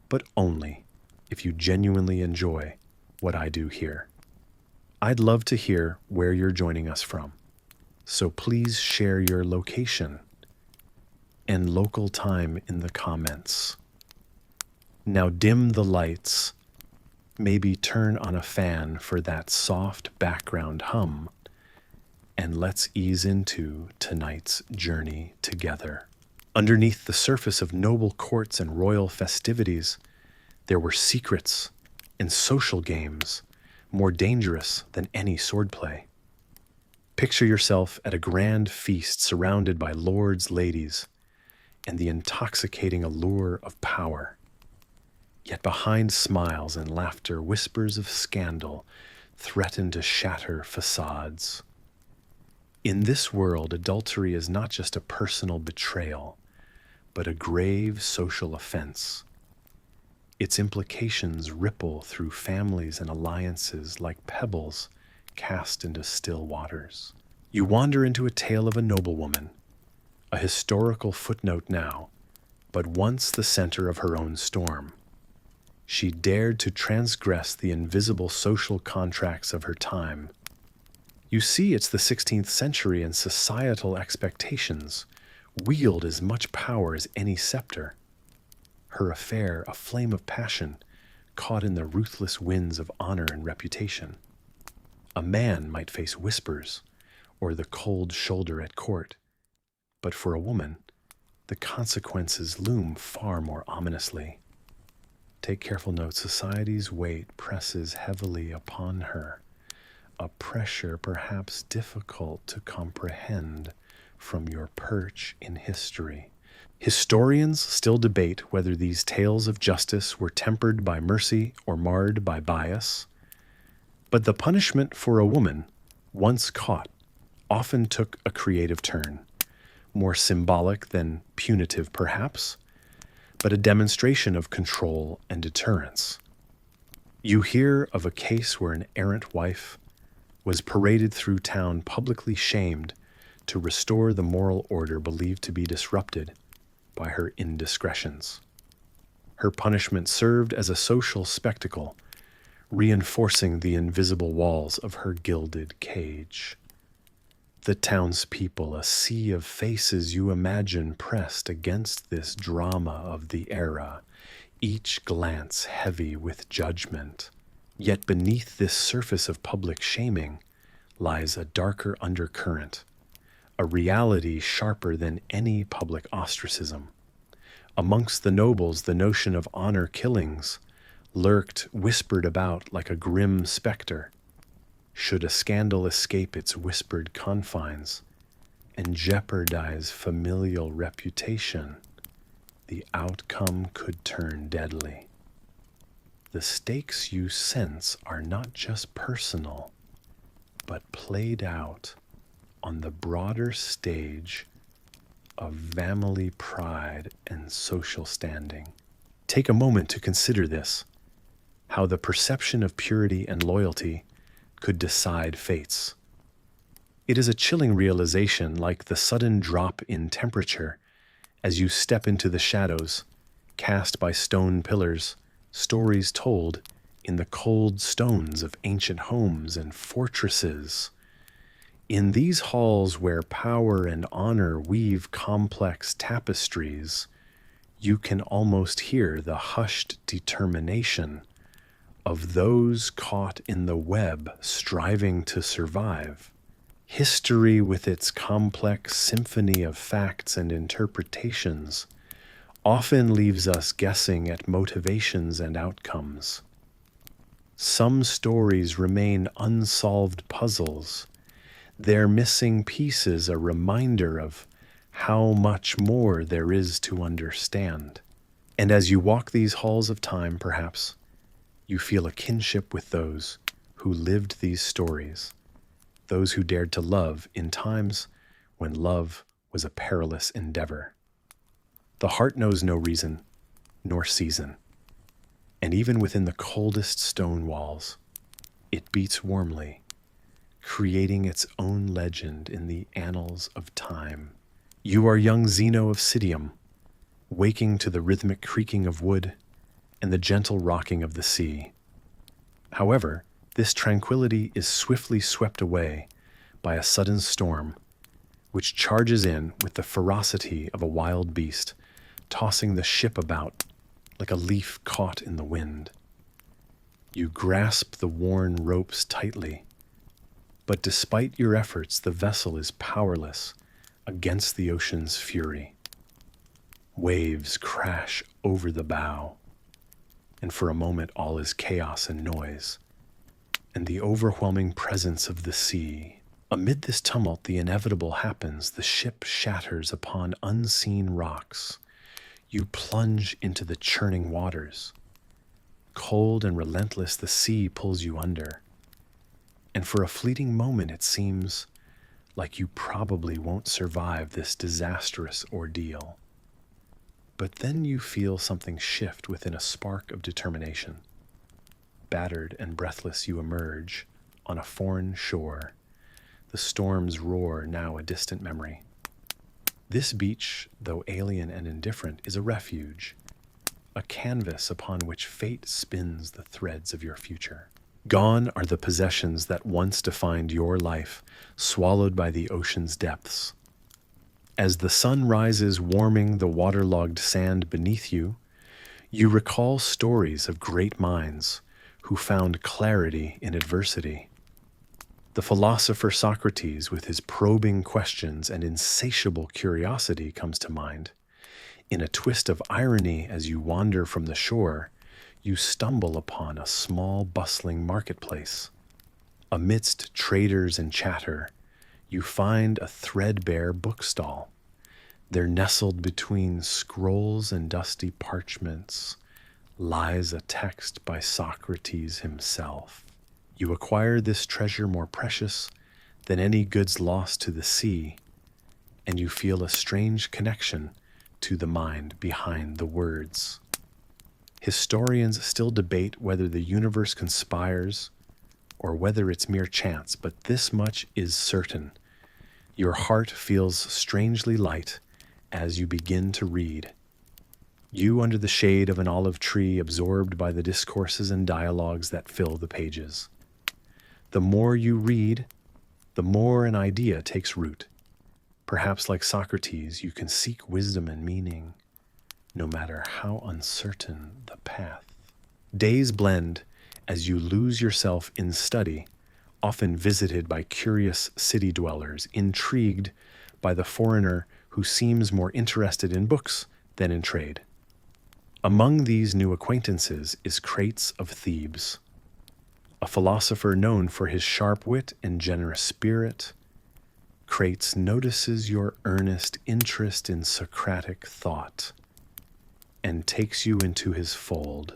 but only if you genuinely enjoy what I do here. I'd love to hear where you're joining us from, so please share your location and local time in the comments. Now dim the lights, maybe turn on a fan for that soft background hum, and let's ease into tonight's journey together. Underneath the surface of noble courts and royal festivities, there were secrets and social games more dangerous than any swordplay. Picture yourself at a grand feast surrounded by lords, ladies, and the intoxicating allure of power. Yet behind smiles and laughter, whispers of scandal threaten to shatter facades. In this world, adultery is not just a personal betrayal, but a grave social offense. Its implications ripple through families and alliances like pebbles cast into still waters. You wander into a tale of a noblewoman, a historical footnote now, but once the center of her own storm. She dared to transgress the invisible social contracts of her time. You see, it's the 16th century, and societal expectations wield as much power as any scepter. Her affair, a flame of passion, caught in the ruthless winds of honor and reputation. A man might face whispers or the cold shoulder at court, but for a woman, the consequences loom far more ominously. Take careful note. Society's weight presses heavily upon her, a pressure perhaps difficult to comprehend from your perch in history. Historians still debate whether these tales of justice were tempered by mercy or marred by bias, but the punishment for a woman, once caught, often took a creative turn, more symbolic than punitive perhaps, but a demonstration of control and deterrence. You hear of a case where an errant wife, was paraded through town publicly shamed to restore the moral order believed to be disrupted by her indiscretions. Her punishment served as a social spectacle, reinforcing the invisible walls of her gilded cage. The townspeople, a sea of faces you imagine pressed against this drama of the era, each glance heavy with judgment. Yet beneath this surface of public shaming lies a darker undercurrent, a reality sharper than any public ostracism. Amongst the nobles, the notion of honor killings lurked whispered about like a grim specter. Should a scandal escape its whispered confines and jeopardize familial reputation, the outcome could turn deadly. The stakes you sense are not just personal, but played out on the broader stage of family pride and social standing. Take a moment to consider this, how the perception of purity and loyalty could decide fates. It is a chilling realization, like the sudden drop in temperature as you step into the shadows cast by stone pillars, stories told in the cold stones of ancient homes and fortresses. In these halls where power and honor weave complex tapestries, you can almost hear the hushed determination of those caught in the web striving to survive. History, with its complex symphony of facts and interpretations, often leaves us guessing at motivations and outcomes. Some stories remain unsolved puzzles, their missing pieces a reminder of how much more there is to understand. And as you walk these halls of time, perhaps, you feel a kinship with those who lived these stories, those who dared to love in times when love was a perilous endeavor. The heart knows no reason nor season, and even within the coldest stone walls, it beats warmly, creating its own legend in the annals of time. You are young Zeno of Citium, waking to the rhythmic creaking of wood and the gentle rocking of the sea. However, this tranquility is swiftly swept away by a sudden storm, which charges in with the ferocity of a wild beast, tossing the ship about like a leaf caught in the wind. You grasp the worn ropes tightly, but despite your efforts, the vessel is powerless against the ocean's fury. Waves crash over the bow, and for a moment all is chaos and noise, and the overwhelming presence of the sea. Amid this tumult, the inevitable happens. The ship shatters upon unseen rocks. You plunge into the churning waters. Cold and relentless, the sea pulls you under. And for a fleeting moment, it seems like you probably won't survive this disastrous ordeal. But then you feel something shift within a spark of determination. Battered and breathless, you emerge on a foreign shore, the storm's roar now a distant memory. This beach, though alien and indifferent, is a refuge, a canvas upon which fate spins the threads of your future. Gone are the possessions that once defined your life, swallowed by the ocean's depths. As the sun rises, warming the waterlogged sand beneath you, you recall stories of great minds who found clarity in adversity. The philosopher Socrates, with his probing questions and insatiable curiosity, comes to mind. In a twist of irony, as you wander from the shore, you stumble upon a small, bustling marketplace. Amidst traders and chatter, you find a threadbare bookstall. There, nestled between scrolls and dusty parchments, lies a text by Socrates himself. You acquire this treasure more precious than any goods lost to the sea, and you feel a strange connection to the mind behind the words. Historians still debate whether the universe conspires or whether it's mere chance, but this much is certain. Your heart feels strangely light as you begin to read. You under the shade of an olive tree, absorbed by the discourses and dialogues that fill the pages. The more you read, the more an idea takes root. Perhaps like Socrates, you can seek wisdom and meaning, no matter how uncertain the path. Days blend as you lose yourself in study, often visited by curious city dwellers, intrigued by the foreigner who seems more interested in books than in trade. Among these new acquaintances is Crates of Thebes, a philosopher known for his sharp wit and generous spirit. Crates notices your earnest interest in Socratic thought and takes you into his fold.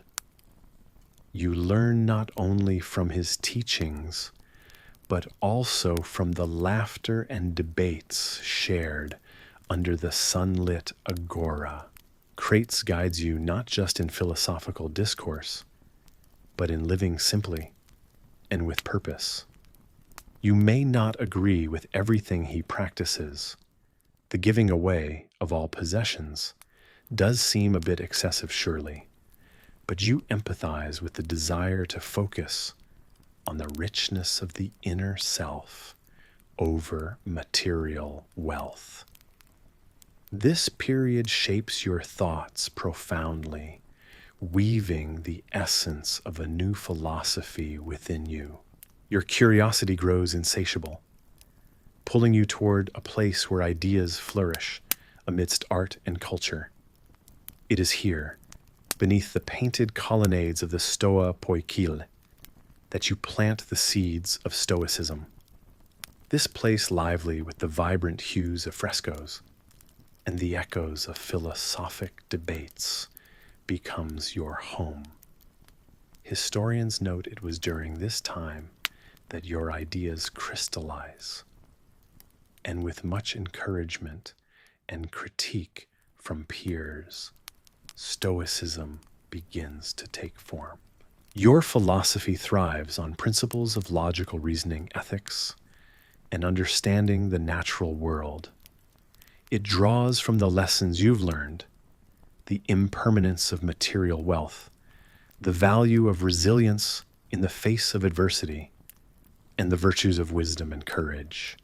You learn not only from his teachings, but also from the laughter and debates shared under the sunlit agora. Crates guides you not just in philosophical discourse, but in living simply and with purpose. You may not agree with everything he practices. The giving away of all possessions does seem a bit excessive, surely, but you empathize with the desire to focus on the richness of the inner self over material wealth. This period shapes your thoughts profoundly, weaving the essence of a new philosophy within you. Your curiosity grows insatiable, pulling you toward a place where ideas flourish amidst art and culture. It is here, beneath the painted colonnades of the Stoa Poikile, that you plant the seeds of Stoicism. This place lively with the vibrant hues of frescoes and the echoes of philosophic debates becomes your home. Historians note it was during this time that your ideas crystallize, and with much encouragement and critique from peers, Stoicism begins to take form. Your philosophy thrives on principles of logical reasoning, ethics, and understanding the natural world. It draws from the lessons you've learned, the impermanence of material wealth, the value of resilience in the face of adversity, and the virtues of wisdom and courage.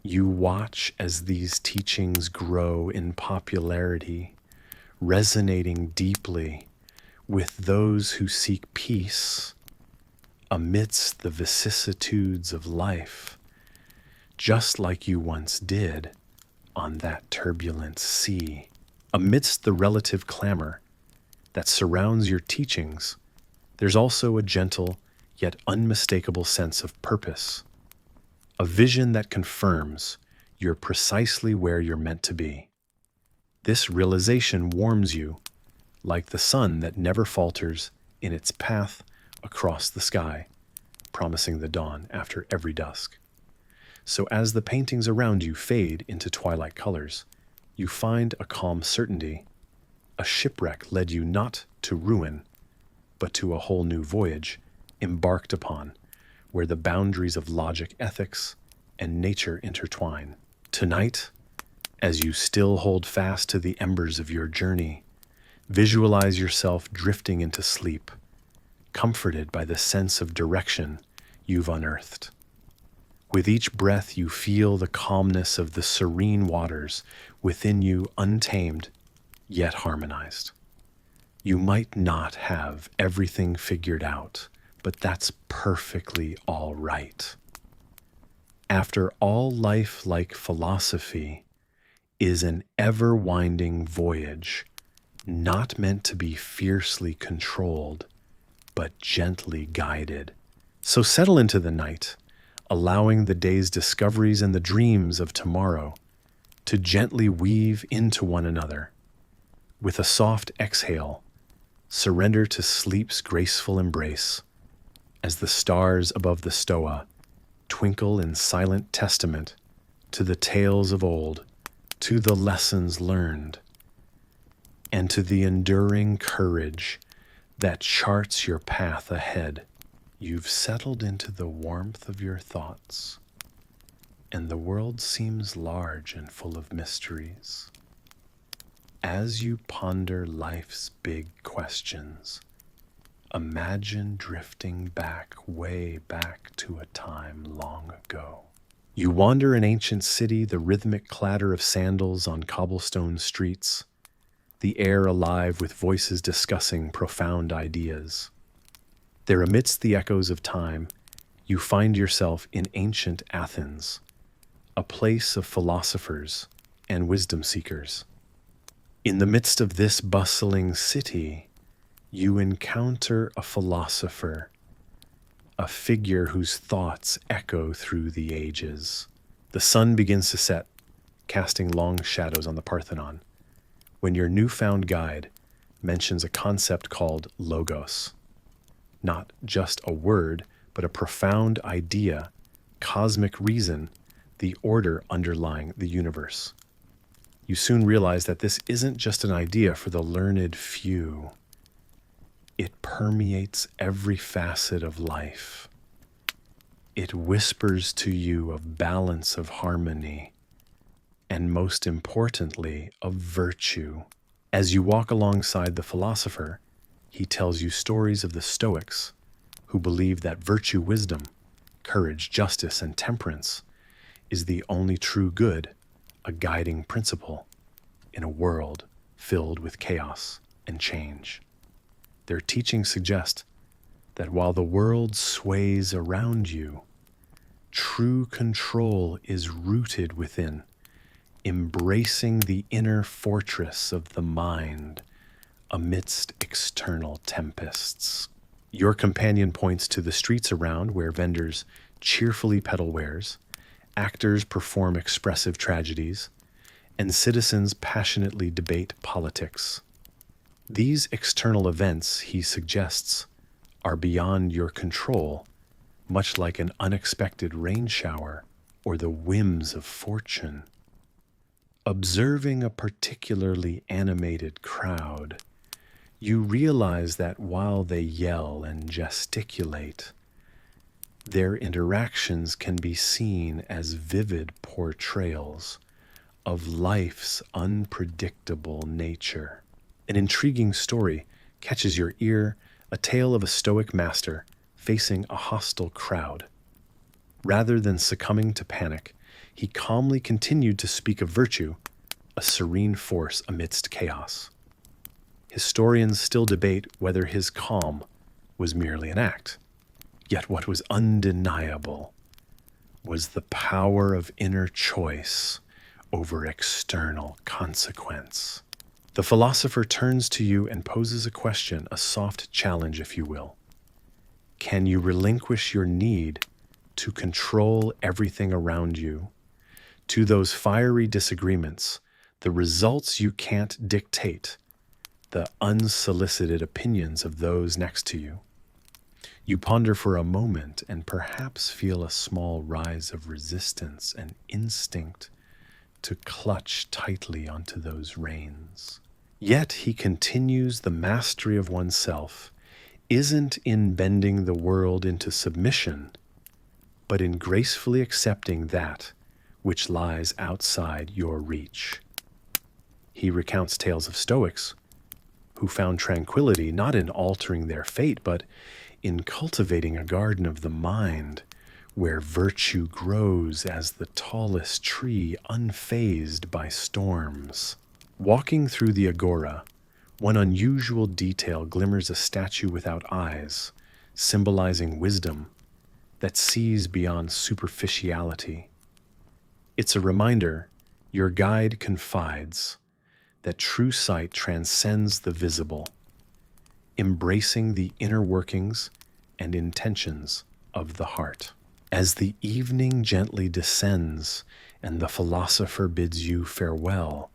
You watch as these teachings grow in popularity, resonating deeply with those who seek peace amidst the vicissitudes of life, just like you once did on that turbulent sea. Amidst the relative clamor that surrounds your teachings, there's also a gentle yet unmistakable sense of purpose, a vision that confirms you're precisely where you're meant to be. This realization warms you like the sun that never falters in its path across the sky, promising the dawn after every dusk. So as the paintings around you fade into twilight colors, you find a calm certainty. A shipwreck led you not to ruin, but to a whole new voyage embarked upon, where the boundaries of logic, ethics, and nature intertwine. Tonight, as you still hold fast to the embers of your journey, visualize yourself drifting into sleep, comforted by the sense of direction you've unearthed. With each breath, you feel the calmness of the serene waters within you, untamed, yet harmonized. You might not have everything figured out, but that's perfectly all right. After all, life, like philosophy, is an ever-winding voyage, not meant to be fiercely controlled, but gently guided. So settle into the night, allowing the day's discoveries and the dreams of tomorrow to gently weave into one another. With a soft exhale, surrender to sleep's graceful embrace as the stars above the Stoa twinkle in silent testament to the tales of old, to the lessons learned, and to the enduring courage that charts your path ahead. You've settled into the warmth of your thoughts, and the world seems large and full of mysteries. As you ponder life's big questions, imagine drifting back, way back to a time long ago. You wander an ancient city, the rhythmic clatter of sandals on cobblestone streets, the air alive with voices discussing profound ideas. There, amidst the echoes of time, you find yourself in ancient Athens, a place of philosophers and wisdom seekers. In the midst of this bustling city, you encounter a philosopher, a figure whose thoughts echo through the ages. The sun begins to set, casting long shadows on the Parthenon, when your newfound guide mentions a concept called logos. Not just a word, but a profound idea, cosmic reason, the order underlying the universe. You soon realize that this isn't just an idea for the learned few. It permeates every facet of life. It whispers to you of balance, of harmony, and most importantly, of virtue. As you walk alongside the philosopher, he tells you stories of the Stoics, who believe that virtue, wisdom, courage, justice, and temperance is the only true good, a guiding principle in a world filled with chaos and change. Their teachings suggest that while the world sways around you, true control is rooted within, embracing the inner fortress of the mind amidst external tempests. Your companion points to the streets around, where vendors cheerfully peddle wares, actors perform expressive tragedies, and citizens passionately debate politics. These external events, he suggests, are beyond your control, much like an unexpected rain shower or the whims of fortune. Observing a particularly animated crowd, you realize that while they yell and gesticulate, their interactions can be seen as vivid portrayals of life's unpredictable nature. An intriguing story catches your ear, a tale of a Stoic master facing a hostile crowd. Rather than succumbing to panic, he calmly continued to speak of virtue, a serene force amidst chaos. Historians still debate whether his calm was merely an act. Yet what was undeniable was the power of inner choice over external consequence. The philosopher turns to you and poses a question, a soft challenge, if you will. Can you relinquish your need to control everything around you, to those fiery disagreements, the results you can't dictate, the unsolicited opinions of those next to you? You ponder for a moment and perhaps feel a small rise of resistance and instinct to clutch tightly onto those reins. Yet he continues, the mastery of oneself isn't in bending the world into submission, but in gracefully accepting that which lies outside your reach. He recounts tales of Stoics who found tranquility not in altering their fate, but in cultivating a garden of the mind where virtue grows as the tallest tree, unfazed by storms. Walking through the agora, one unusual detail glimmers: a statue without eyes, symbolizing wisdom that sees beyond superficiality. It's a reminder, your guide confides, that true sight transcends the visible, embracing the inner workings and intentions of the heart. As the evening gently descends and the philosopher bids you farewell,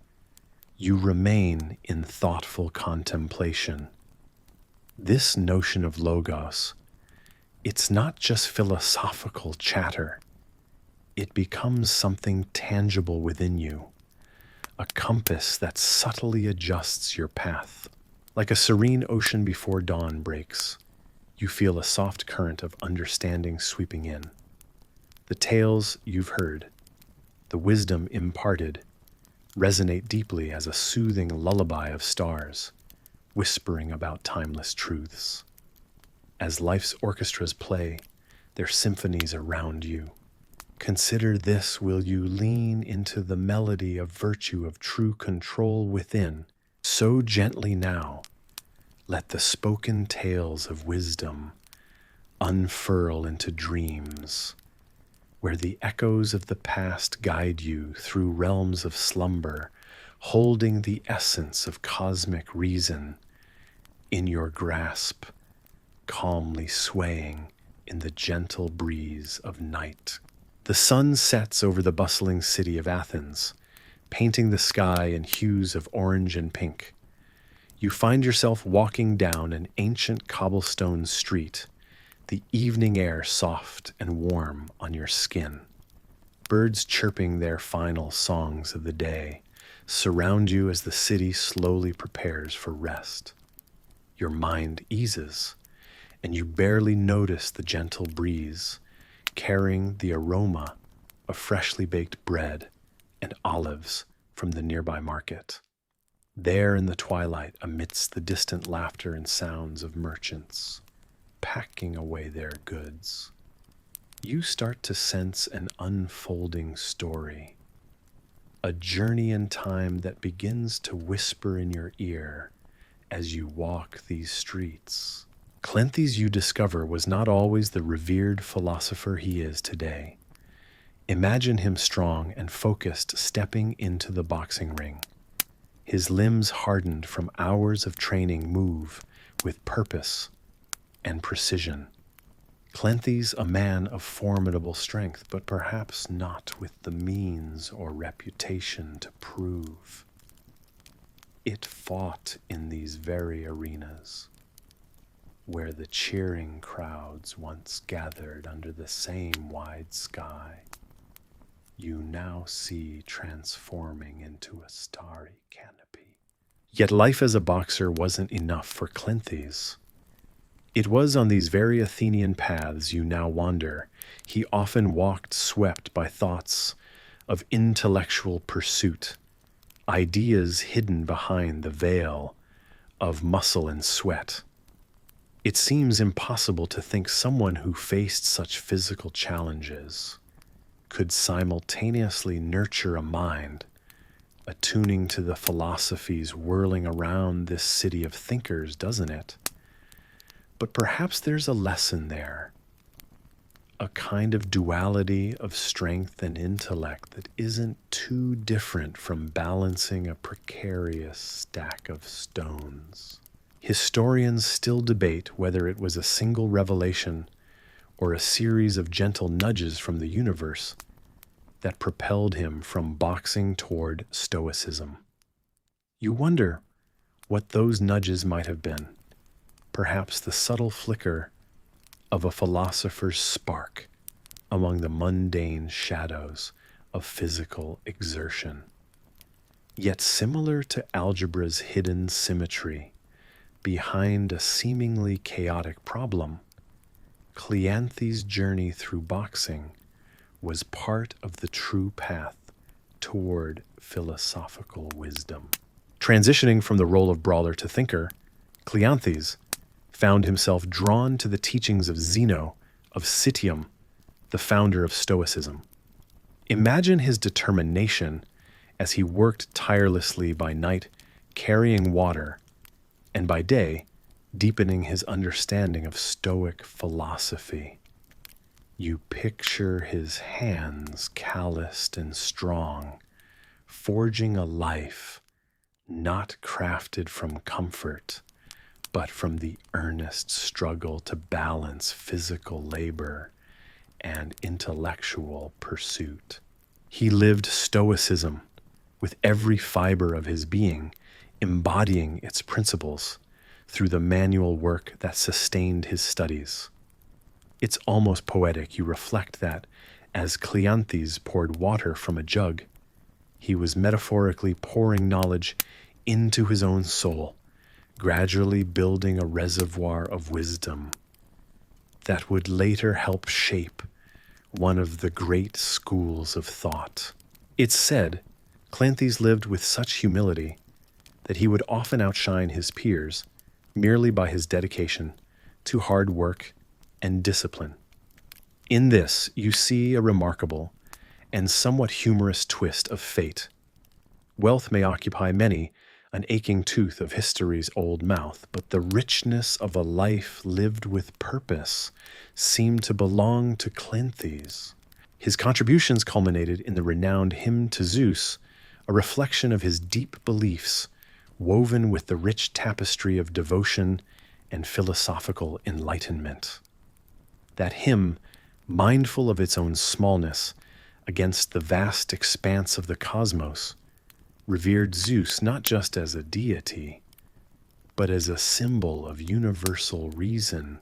you remain in thoughtful contemplation. This notion of logos, it's not just philosophical chatter. It becomes something tangible within you, a compass that subtly adjusts your path. Like a serene ocean before dawn breaks, You feel a soft current of understanding sweeping in. The tales you've heard, the wisdom imparted, resonate deeply as a soothing lullaby of stars, whispering about timeless truths. As life's orchestras play their symphonies around you, consider this: will you lean into the melody of virtue, of true control within? So gently now, let the spoken tales of wisdom unfurl into dreams, where the echoes of the past guide you through realms of slumber, holding the essence of cosmic reason in your grasp, calmly swaying in the gentle breeze of night. The sun sets over the bustling city of Athens, painting the sky in hues of orange and pink. You find yourself walking down an ancient cobblestone street, the evening air soft and warm on your skin. Birds chirping their final songs of the day surround you as the city slowly prepares for rest. Your mind eases, and you barely notice the gentle breeze carrying the aroma of freshly baked bread and olives from the nearby market. There in the twilight, amidst the distant laughter and sounds of merchants packing away their goods, you start to sense an unfolding story, a journey in time that begins to whisper in your ear as you walk these streets. Cleanthes, you discover, was not always the revered philosopher he is today. Imagine him strong and focused, stepping into the boxing ring. His limbs, hardened from hours of training, move with purpose and precision. Cleanthes, a man of formidable strength, but perhaps not with the means or reputation to prove. It fought in these very arenas, where the cheering crowds once gathered under the same wide sky. You now see transforming into a starry canopy. Yet life as a boxer wasn't enough for Cleanthes. It was on these very Athenian paths you now wander. He often walked swept by thoughts of intellectual pursuit, ideas hidden behind the veil of muscle and sweat. It seems impossible to think someone who faced such physical challenges could simultaneously nurture a mind attuning to the philosophies whirling around this city of thinkers, doesn't it? But perhaps there's a lesson there, a kind of duality of strength and intellect that isn't too different from balancing a precarious stack of stones. Historians still debate whether it was a single revelation or a series of gentle nudges from the universe that propelled him from boxing toward Stoicism. You wonder what those nudges might have been. Perhaps the subtle flicker of a philosopher's spark among the mundane shadows of physical exertion. Yet similar to algebra's hidden symmetry, behind a seemingly chaotic problem, Cleanthes' journey through boxing was part of the true path toward philosophical wisdom. Transitioning from the role of brawler to thinker, Cleanthes found himself drawn to the teachings of Zeno of Citium, the founder of Stoicism. Imagine his determination as he worked tirelessly by night, carrying water, and by day, deepening his understanding of Stoic philosophy. You picture his hands calloused and strong, forging a life not crafted from comfort, but from the earnest struggle to balance physical labor and intellectual pursuit. He lived Stoicism with every fiber of his being, embodying its principles through the manual work that sustained his studies. It's almost poetic. You reflect that as Cleanthes poured water from a jug, he was metaphorically pouring knowledge into his own soul, gradually building a reservoir of wisdom that would later help shape one of the great schools of thought. It's said Cleanthes lived with such humility that he would often outshine his peers merely by his dedication to hard work and discipline. In this, you see a remarkable and somewhat humorous twist of fate. Wealth may occupy many an aching tooth of history's old mouth, but the richness of a life lived with purpose seemed to belong to Cleanthes. His contributions culminated in the renowned hymn to Zeus, a reflection of his deep beliefs, woven with the rich tapestry of devotion and philosophical enlightenment. That hymn, mindful of its own smallness against the vast expanse of the cosmos, revered Zeus not just as a deity, but as a symbol of universal reason,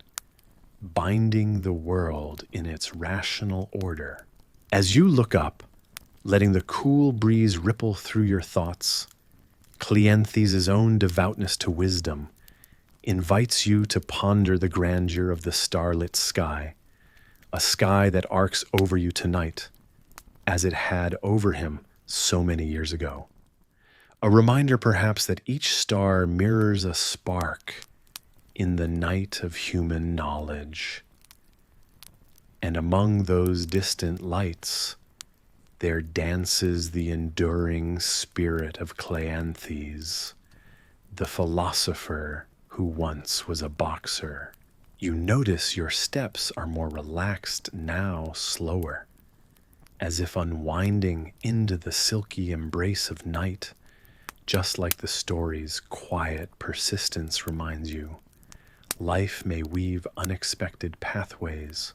binding the world in its rational order. As you look up, letting the cool breeze ripple through your thoughts, Cleanthes' own devoutness to wisdom invites you to ponder the grandeur of the starlit sky, a sky that arcs over you tonight, as it had over him so many years ago. A reminder perhaps that each star mirrors a spark in the night of human knowledge. And among those distant lights, there dances the enduring spirit of Cleanthes, the philosopher who once was a boxer. You notice your steps are more relaxed now, slower, as if unwinding into the silky embrace of night, just like the story's quiet persistence reminds you. Life may weave unexpected pathways,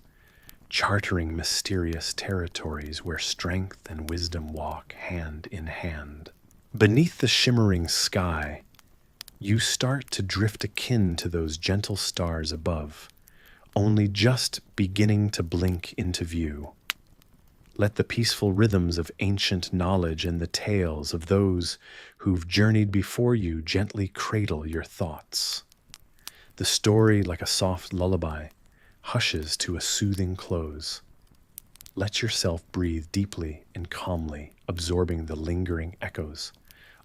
chartering mysterious territories where strength and wisdom walk hand in hand. Beneath the shimmering sky, you start to drift akin to those gentle stars above, only just beginning to blink into view. Let the peaceful rhythms of ancient knowledge and the tales of those who've journeyed before you gently cradle your thoughts. The story, like a soft lullaby, hushes to a soothing close. Let yourself breathe deeply and calmly, absorbing the lingering echoes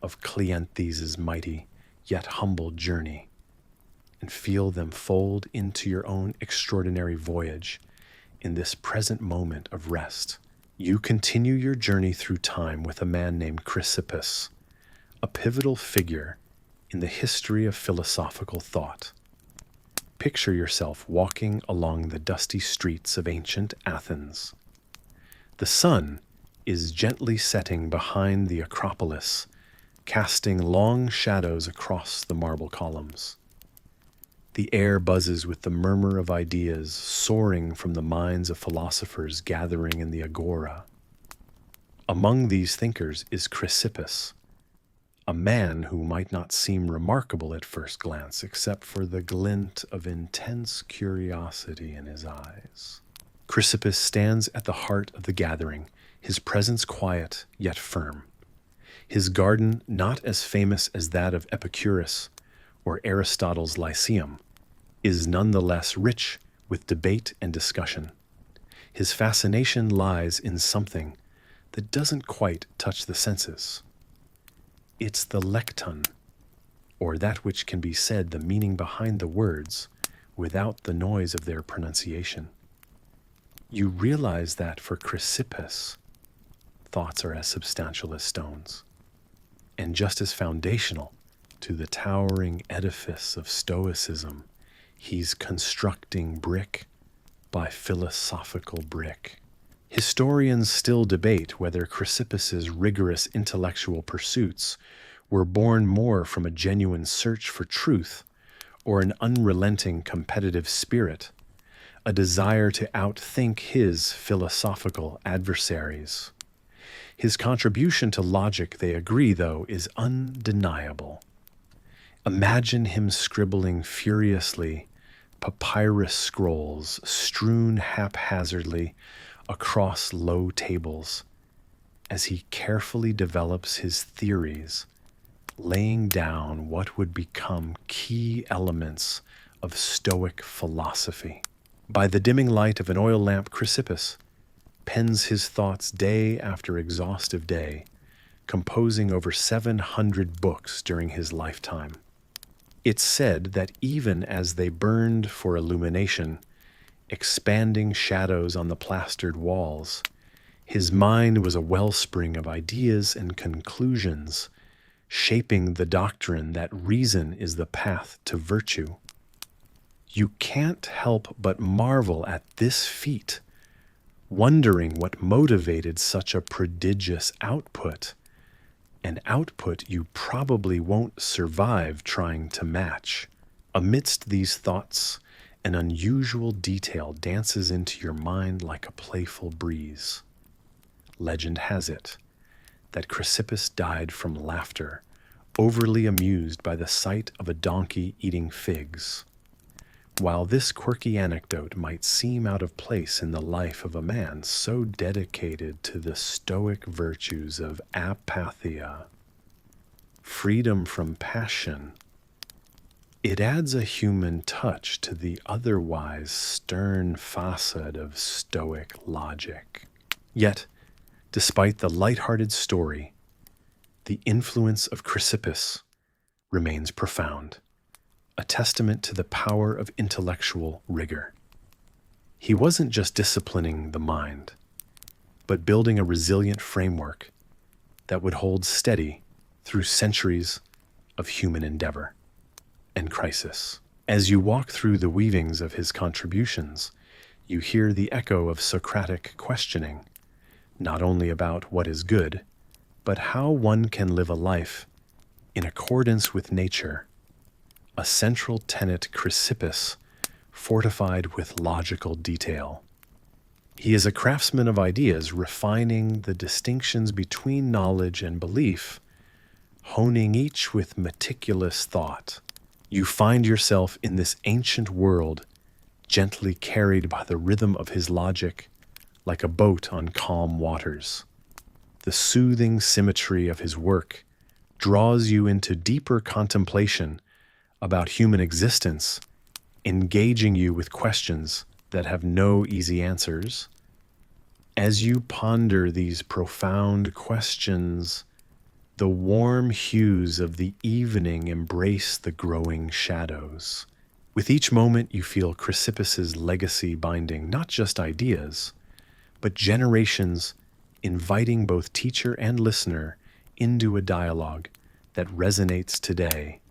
of Cleanthes' mighty yet humble journey, and feel them fold into your own extraordinary voyage in this present moment of rest. You continue your journey through time with a man named Chrysippus, a pivotal figure in the history of philosophical thought. Picture yourself walking along the dusty streets of ancient Athens. The sun is gently setting behind the Acropolis, casting long shadows across the marble columns. The air buzzes with the murmur of ideas soaring from the minds of philosophers gathering in the agora. Among these thinkers is Chrysippus, a man who might not seem remarkable at first glance except for the glint of intense curiosity in his eyes. Chrysippus stands at the heart of the gathering, his presence quiet yet firm. His garden not as famous as that of Epicurus or Aristotle's Lyceum, is nonetheless rich with debate and discussion. His fascination lies in something that doesn't quite touch the senses. It's the lekton, or that which can be said the meaning behind the words without the noise of their pronunciation. You realize that for Chrysippus, thoughts are as substantial as stones, and just as foundational to the towering edifice of Stoicism. He's constructing brick by philosophical brick. Historians still debate whether Chrysippus's rigorous intellectual pursuits were born more from a genuine search for truth or an unrelenting competitive spirit, a desire to outthink his philosophical adversaries. His contribution to logic, they agree, though, is undeniable. Imagine him scribbling furiously papyrus scrolls strewn haphazardly across low tables as he carefully develops his theories, laying down what would become key elements of Stoic philosophy. By the dimming light of an oil lamp, Chrysippus pens his thoughts day after exhaustive day, composing over 700 books during his lifetime. It's said that even as they burned for illumination, expanding shadows on the plastered walls, his mind was a wellspring of ideas and conclusions, shaping the doctrine that reason is the path to virtue. You can't help but marvel at this feat, wondering what motivated such a prodigious output, an output you probably won't survive trying to match. Amidst these thoughts, an unusual detail dances into your mind like a playful breeze. Legend has it that Chrysippus died from laughter, overly amused by the sight of a donkey eating figs. While this quirky anecdote might seem out of place in the life of a man so dedicated to the Stoic virtues of apatheia, freedom from passion, it adds a human touch to the otherwise stern facade of Stoic logic. Yet, despite the light-hearted story, the influence of Chrysippus remains profound, a testament to the power of intellectual rigor. He wasn't just disciplining the mind, but building a resilient framework that would hold steady through centuries of human endeavor and crisis. As you walk through the weavings of his contributions, you hear the echo of Socratic questioning, not only about what is good, but how one can live a life in accordance with nature, a central tenet Chrysippus fortified with logical detail. He is a craftsman of ideas, refining the distinctions between knowledge and belief, honing each with meticulous thought. You find yourself in this ancient world, gently carried by the rhythm of his logic, like a boat on calm waters. The soothing symmetry of his work draws you into deeper contemplation about human existence, engaging you with questions that have no easy answers. As you ponder these profound questions, the warm hues of the evening embrace the growing shadows. With each moment, you feel Chrysippus's legacy binding not just ideas, but generations, inviting both teacher and listener into a dialogue that resonates today,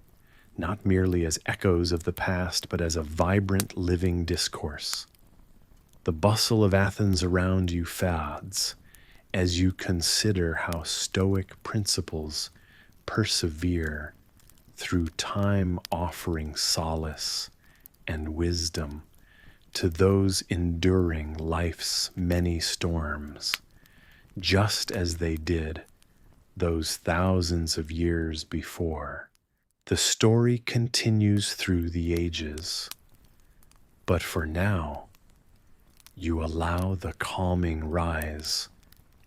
not merely as echoes of the past, but as a vibrant, living discourse. The bustle of Athens around you fades as you consider how Stoic principles persevere through time, offering solace and wisdom to those enduring life's many storms, just as they did those thousands of years before. The story continues through the ages, but for now, you allow the calming rise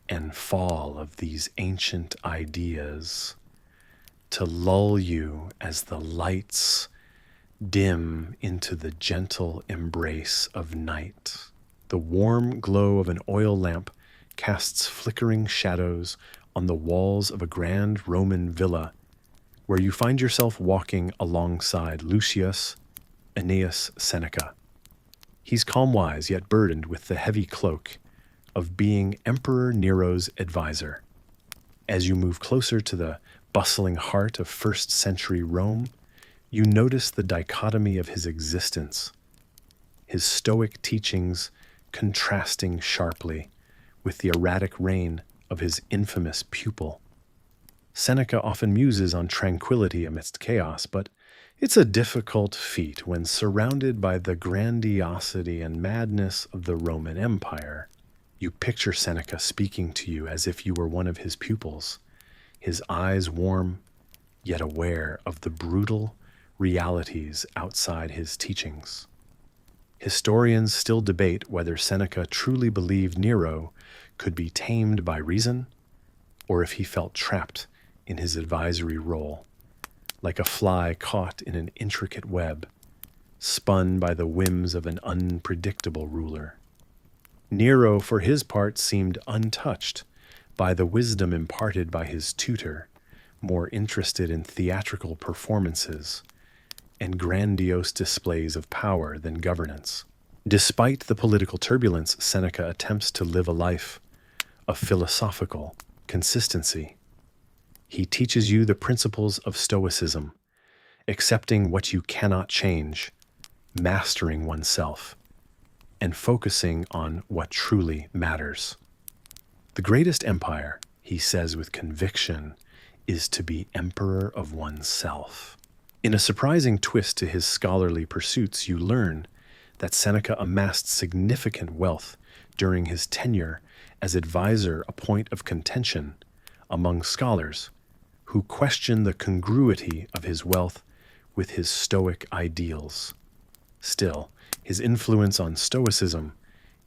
and fall of these ancient ideas to lull you as the lights dim into the gentle embrace of night. The warm glow of an oil lamp casts flickering shadows on the walls of a grand Roman villa where you find yourself walking alongside Lucius Annaeus Seneca. He's calm-wise, yet burdened with the heavy cloak of being Emperor Nero's advisor. As you move closer to the bustling heart of first-century Rome, you notice the dichotomy of his existence, his Stoic teachings contrasting sharply with the erratic reign of his infamous pupil. Seneca often muses on tranquility amidst chaos, but it's a difficult feat when surrounded by the grandiosity and madness of the Roman Empire. You picture Seneca speaking to you as if you were one of his pupils, his eyes warm, yet aware of the brutal realities outside his teachings. Historians still debate whether Seneca truly believed Nero could be tamed by reason, or if he felt trapped in his advisory role, like a fly caught in an intricate web. spun by the whims of an unpredictable ruler. Nero, for his part, seemed untouched by the wisdom imparted by his tutor, more interested in theatrical performances and grandiose displays of power than governance. Despite the political turbulence, Seneca attempts to live a life of philosophical consistency. He teaches you the principles of Stoicism, accepting what you cannot change, mastering oneself, and focusing on what truly matters. The greatest empire, he says with conviction, is to be emperor of oneself. In a surprising twist to his scholarly pursuits, you learn that Seneca amassed significant wealth during his tenure as advisor, a point of contention among scholars who question the congruity of his wealth with his Stoic ideals. Still, his influence on Stoicism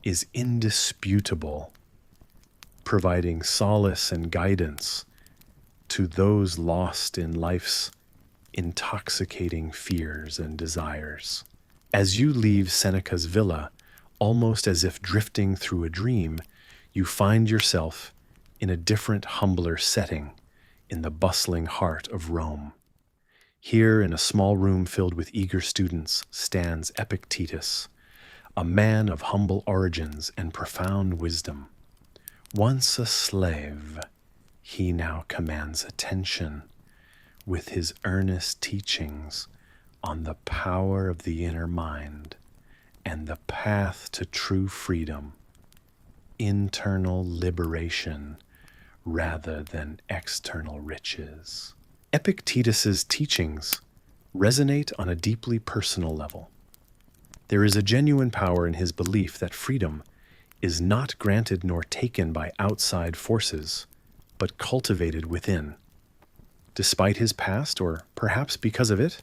is indisputable, providing solace and guidance to those lost in life's intoxicating fears and desires. As you leave Seneca's villa, almost as if drifting through a dream, you find yourself in a different, humbler setting in the bustling heart of Rome. Here, in a small room filled with eager students, stands Epictetus, a man of humble origins and profound wisdom. Once a slave, he now commands attention with his earnest teachings on the power of the inner mind and the path to true freedom, internal liberation rather than external riches. Epictetus's teachings resonate on a deeply personal level. There is a genuine power in his belief that freedom is not granted nor taken by outside forces, but cultivated within. Despite his past, or perhaps because of it,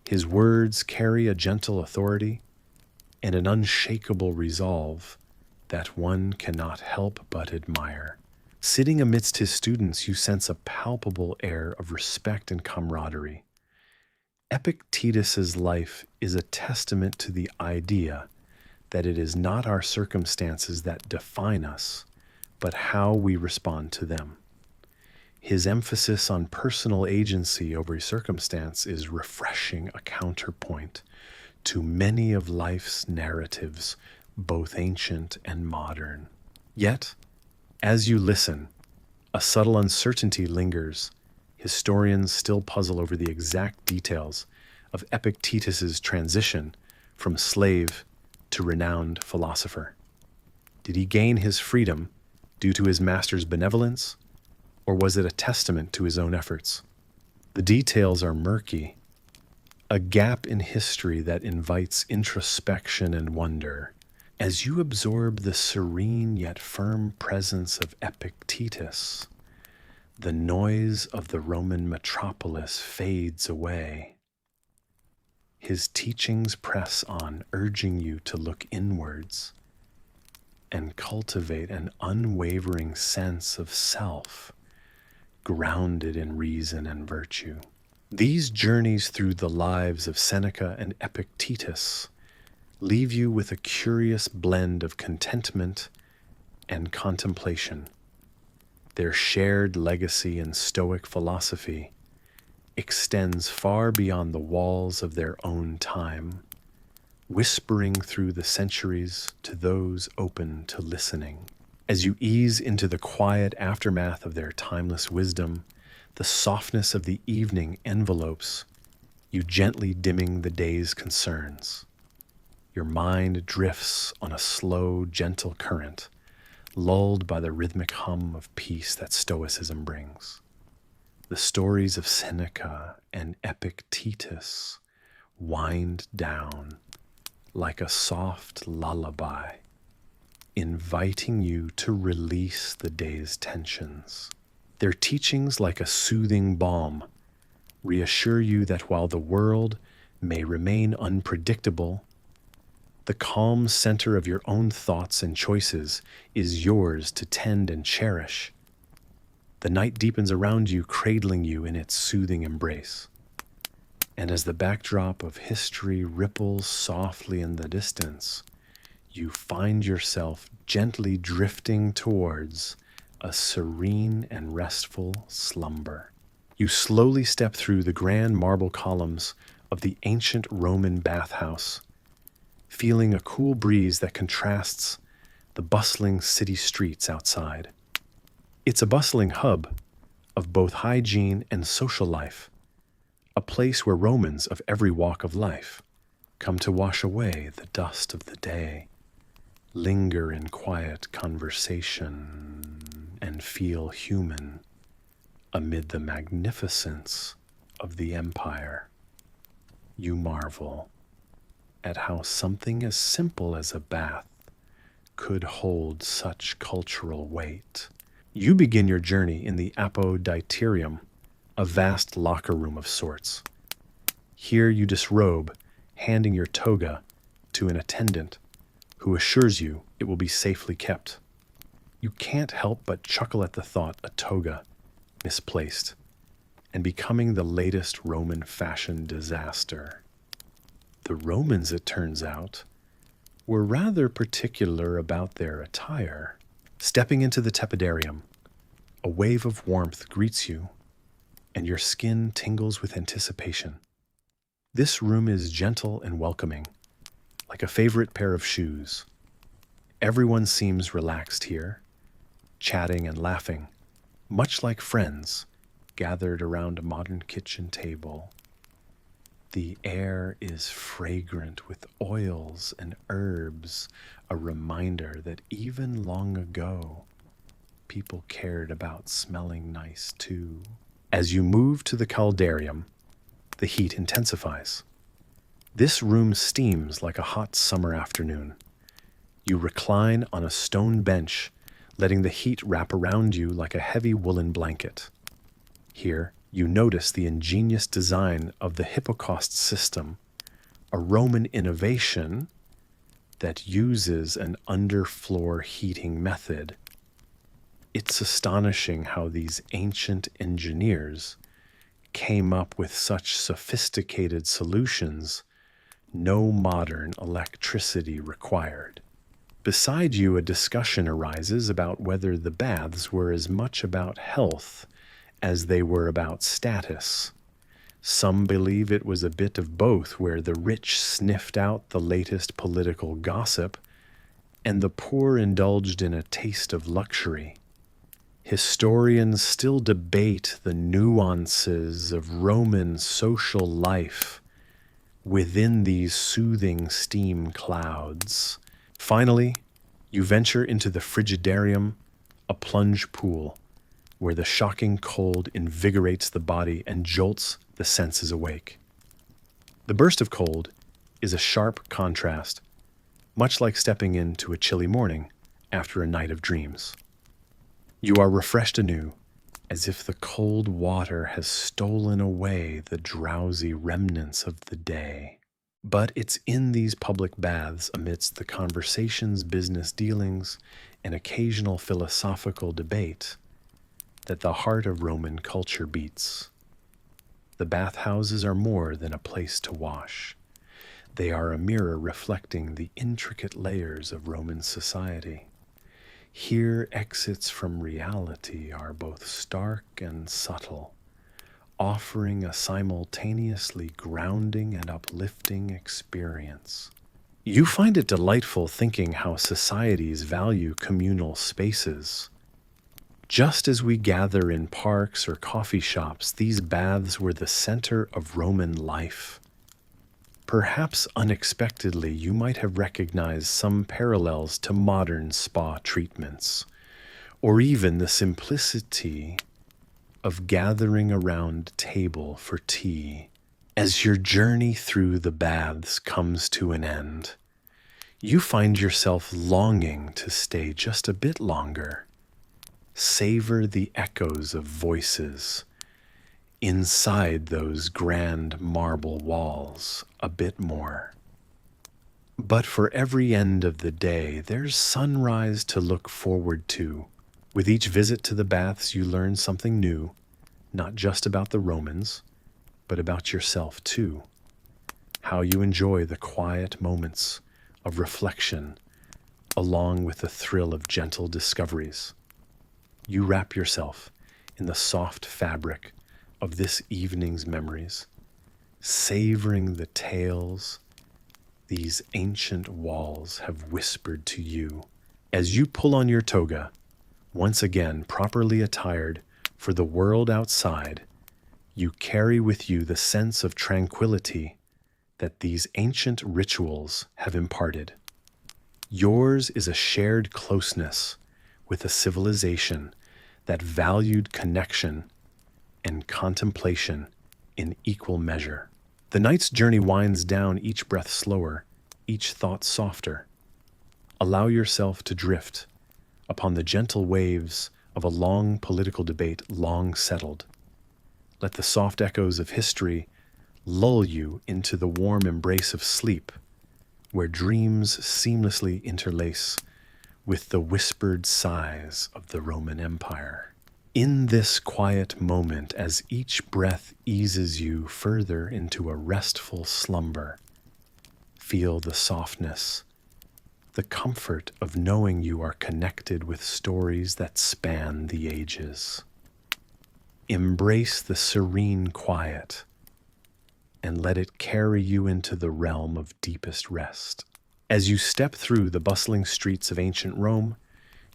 his words carry a gentle authority and an unshakable resolve that one cannot help but admire. Sitting amidst his students, you sense a palpable air of respect and camaraderie. Epictetus's life is a testament to the idea that it is not our circumstances that define us, but how we respond to them. His emphasis on personal agency over circumstance is refreshing, a counterpoint to many of life's narratives, both ancient and modern. Yet, as you listen, a subtle uncertainty lingers. Historians still puzzle over the exact details of Epictetus's transition from slave to renowned philosopher. Did he gain his freedom due to his master's benevolence, or was it a testament to his own efforts? The details are murky, a gap in history that invites introspection and wonder. As you absorb the serene yet firm presence of Epictetus, the noise of the Roman metropolis fades away. His teachings press on, urging you to look inwards and cultivate an unwavering sense of self, grounded in reason and virtue. These journeys through the lives of Seneca and Epictetus leave you with a curious blend of contentment and contemplation. Their shared legacy in Stoic philosophy extends far beyond the walls of their own time, whispering through the centuries to those open to listening. As you ease into the quiet aftermath of their timeless wisdom, the softness of the evening envelopes you, gently dimming the day's concerns. Your mind drifts on a slow, gentle current, lulled by the rhythmic hum of peace that Stoicism brings. The stories of Seneca and Epictetus wind down like a soft lullaby, inviting you to release the day's tensions. Their teachings, like a soothing balm, reassure you that while the world may remain unpredictable, the calm center of your own thoughts and choices is yours to tend and cherish. The night deepens around you, cradling you in its soothing embrace. And as the backdrop of history ripples softly in the distance, you find yourself gently drifting towards a serene and restful slumber. You slowly step through the grand marble columns of the ancient Roman bathhouse, feeling a cool breeze that contrasts the bustling city streets outside. It's a bustling hub of both hygiene and social life, a place where Romans of every walk of life come to wash away the dust of the day, linger in quiet conversation, and feel human amid the magnificence of the empire. You marvel at how something as simple as a bath could hold such cultural weight. You begin your journey in the Apoditerium, a vast locker room of sorts. Here you disrobe, handing your toga to an attendant who assures you it will be safely kept. You can't help but chuckle at the thought a toga misplaced and becoming the latest Roman fashion disaster. The Romans, it turns out, were rather particular about their attire. Stepping into the tepidarium, a wave of warmth greets you, and your skin tingles with anticipation. This room is gentle and welcoming, like a favorite pair of shoes. Everyone seems relaxed here, chatting and laughing, much like friends gathered around a modern kitchen table. The air is fragrant with oils and herbs, a reminder that even long ago, people cared about smelling nice too. As you move to the caldarium, the heat intensifies. This room steams like a hot summer afternoon. You recline on a stone bench, letting the heat wrap around you like a heavy woolen blanket. Here, you notice the ingenious design of the Hypocaust system, a Roman innovation that uses an underfloor heating method. It's astonishing how these ancient engineers came up with such sophisticated solutions, no modern electricity required. Beside you, a discussion arises about whether the baths were as much about health as they were about status. Some believe it was a bit of both, where the rich sniffed out the latest political gossip and the poor indulged in a taste of luxury. Historians still debate the nuances of Roman social life within these soothing steam clouds. Finally, you venture into the frigidarium, a plunge pool, where the shocking cold invigorates the body and jolts the senses awake. The burst of cold is a sharp contrast, much like stepping into a chilly morning after a night of dreams. You are refreshed anew, as if the cold water has stolen away the drowsy remnants of the day. But it's in these public baths, amidst the conversations, business dealings, and occasional philosophical debate, that the heart of Roman culture beats. The bathhouses are more than a place to wash. They are a mirror reflecting the intricate layers of Roman society. Here, exits from reality are both stark and subtle, offering a simultaneously grounding and uplifting experience. You find it delightful thinking how societies value communal spaces. Just as we gather in parks or coffee shops, these baths were the center of Roman life. Perhaps unexpectedly, you might have recognized some parallels to modern spa treatments, or even the simplicity of gathering around a table for tea. As your journey through the baths comes to an end, you find yourself longing to stay just a bit longer. Savor the echoes of voices inside those grand marble walls a bit more. But for every end of the day, there's sunrise to look forward to. With each visit to the baths, you learn something new, not just about the Romans, but about yourself too. How you enjoy the quiet moments of reflection along with the thrill of gentle discoveries. You wrap yourself in the soft fabric of this evening's memories, savoring the tales these ancient walls have whispered to you. As you pull on your toga, once again properly attired for the world outside, you carry with you the sense of tranquility that these ancient rituals have imparted. Yours is a shared closeness with a civilization that valued connection and contemplation in equal measure. The night's journey winds down, each breath slower, each thought softer. Allow yourself to drift upon the gentle waves of a long political debate long settled. Let the soft echoes of history lull you into the warm embrace of sleep, where dreams seamlessly interlace with the whispered sighs of the Roman Empire. In this quiet moment, as each breath eases you further into a restful slumber, feel the softness, the comfort of knowing you are connected with stories that span the ages. Embrace the serene quiet and let it carry you into the realm of deepest rest. As you step through the bustling streets of ancient Rome,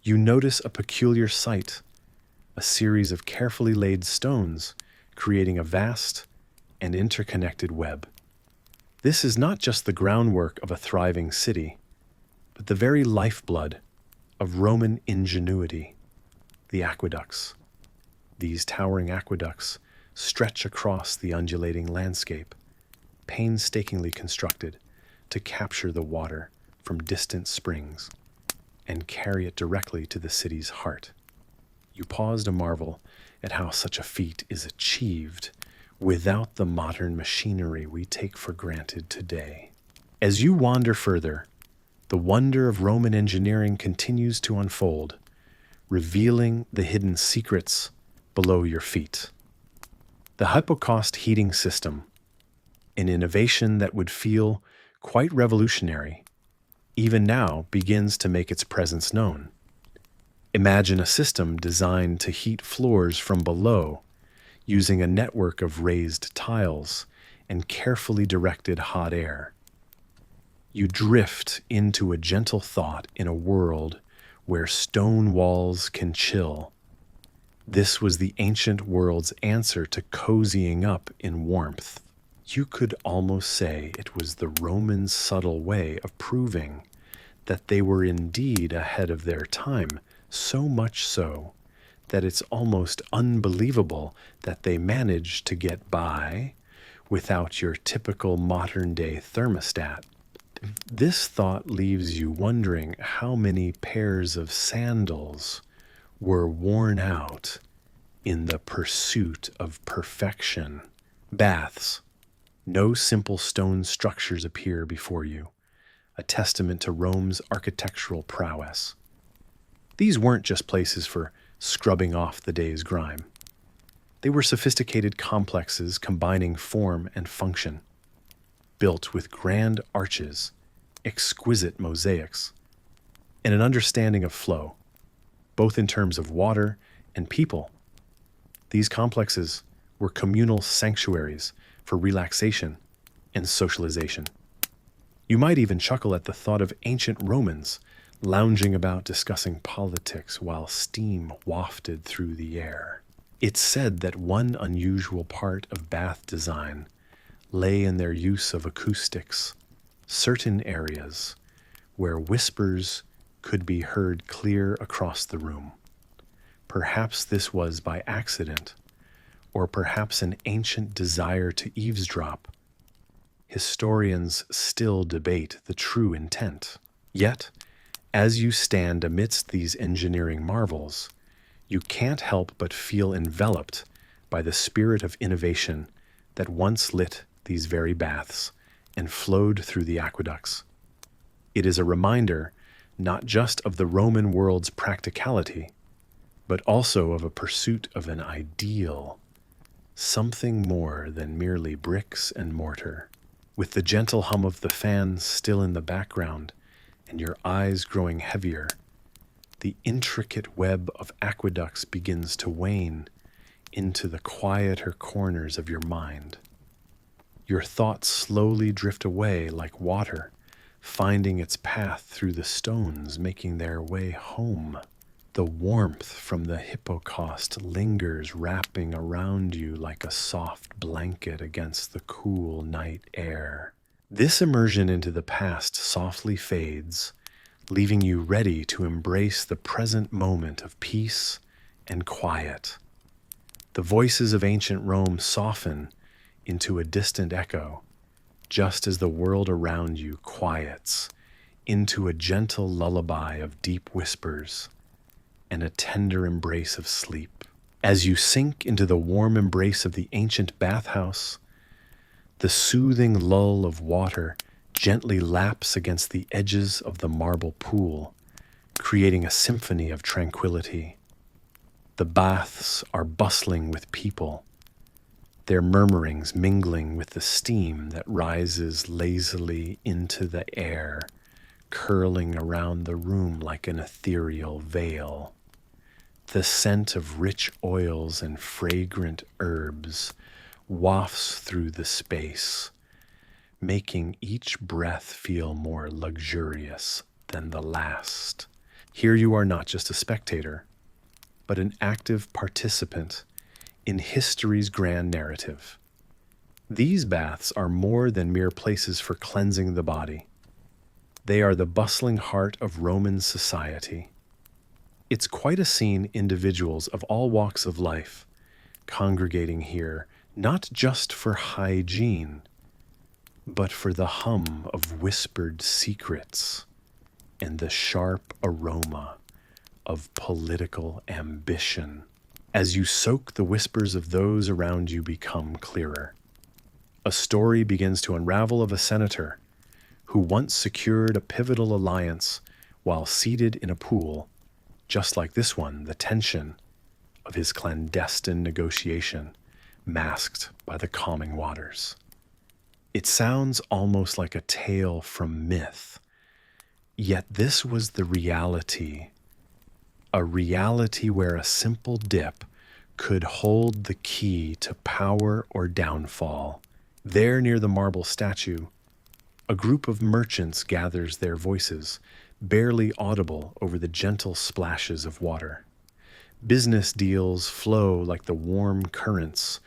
you notice a peculiar sight, a series of carefully laid stones creating a vast and interconnected web. This is not just the groundwork of a thriving city, but the very lifeblood of Roman ingenuity, the aqueducts. These towering aqueducts stretch across the undulating landscape, painstakingly constructed to capture the water from distant springs and carry it directly to the city's heart. You pause to marvel at how such a feat is achieved without the modern machinery we take for granted today. As you wander further, the wonder of Roman engineering continues to unfold, revealing the hidden secrets below your feet. The Hypocaust heating system, an innovation that would feel quite revolutionary, even now begins to make its presence known. Imagine a system designed to heat floors from below, using a network of raised tiles and carefully directed hot air. You drift into a gentle thought in a world where stone walls can chill. This was the ancient world's answer to cozying up in warmth. You could almost say it was the Romans' subtle way of proving that they were indeed ahead of their time, so much so that it's almost unbelievable that they managed to get by without your typical modern-day thermostat. This thought leaves you wondering how many pairs of sandals were worn out in the pursuit of perfection. Baths. No simple stone structures appear before you, a testament to Rome's architectural prowess. These weren't just places for scrubbing off the day's grime. They were sophisticated complexes combining form and function, built with grand arches, exquisite mosaics, and an understanding of flow, both in terms of water and people. These complexes were communal sanctuaries for relaxation and socialization. You might even chuckle at the thought of ancient Romans lounging about discussing politics while steam wafted through the air. It's said that one unusual part of bath design lay in their use of acoustics, certain areas where whispers could be heard clear across the room. Perhaps this was by accident, or perhaps an ancient desire to eavesdrop. Historians still debate the true intent. Yet, as you stand amidst these engineering marvels, you can't help but feel enveloped by the spirit of innovation that once lit these very baths and flowed through the aqueducts. It is a reminder not just of the Roman world's practicality, but also of a pursuit of an ideal something more than merely bricks and mortar. With the gentle hum of the fan still in the background and your eyes growing heavier, the intricate web of aqueducts begins to wane into the quieter corners of your mind. Your thoughts slowly drift away like water, finding its path through the stones, making their way home. The warmth from the Hypocaust lingers, wrapping around you like a soft blanket against the cool night air. This immersion into the past softly fades, leaving you ready to embrace the present moment of peace and quiet. The voices of ancient Rome soften into a distant echo, just as the world around you quiets into a gentle lullaby of deep whispers and a tender embrace of sleep. As you sink into the warm embrace of the ancient bathhouse, the soothing lull of water gently laps against the edges of the marble pool, creating a symphony of tranquility. The baths are bustling with people, their murmurings mingling with the steam that rises lazily into the air, curling around the room like an ethereal veil. The scent of rich oils and fragrant herbs wafts through the space, making each breath feel more luxurious than the last. Here you are not just a spectator, but an active participant in history's grand narrative. These baths are more than mere places for cleansing the body. They are the bustling heart of Roman society. It's quite a scene, individuals of all walks of life congregating here, not just for hygiene, but for the hum of whispered secrets and the sharp aroma of political ambition. As you soak, the whispers of those around you become clearer. A story begins to unravel of a senator who once secured a pivotal alliance while seated in a pool, just like this one, the tension of his clandestine negotiation masked by the calming waters. It sounds almost like a tale from myth, yet this was the reality, a reality where a simple dip could hold the key to power or downfall. There, near the marble statue, a group of merchants gathers their voices, barely audible over the gentle splashes of water. Business deals flow like the warm currents,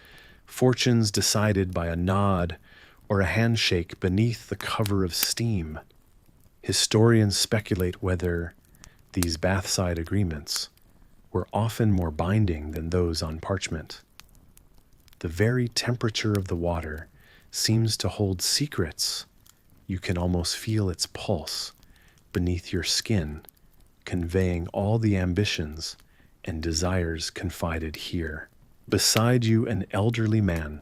fortunes decided by a nod or a handshake beneath the cover of steam. Historians speculate whether these bathside agreements were often more binding than those on parchment. The very temperature of the water seems to hold secrets. You can almost feel its pulse beneath your skin, conveying all the ambitions and desires confided here. Beside you, an elderly man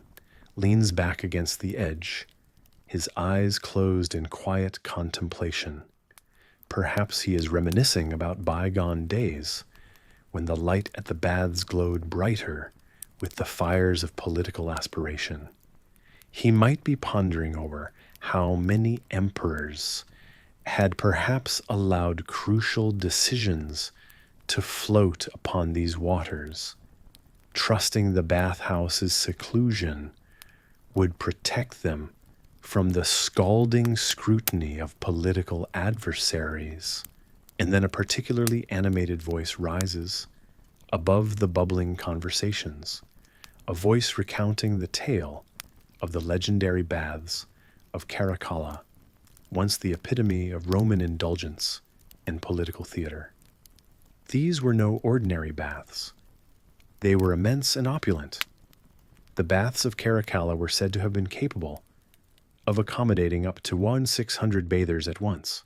leans back against the edge, his eyes closed in quiet contemplation. Perhaps he is reminiscing about bygone days when the light at the baths glowed brighter with the fires of political aspiration. He might be pondering over how many emperors had perhaps allowed crucial decisions to float upon these waters, trusting the bathhouse's seclusion would protect them from the scalding scrutiny of political adversaries. And then a particularly animated voice rises above the bubbling conversations, a voice recounting the tale of the legendary baths of Caracalla, once the epitome of Roman indulgence and political theater. These were no ordinary baths. They were immense and opulent. The baths of Caracalla were said to have been capable of accommodating up to 1,600 bathers at once.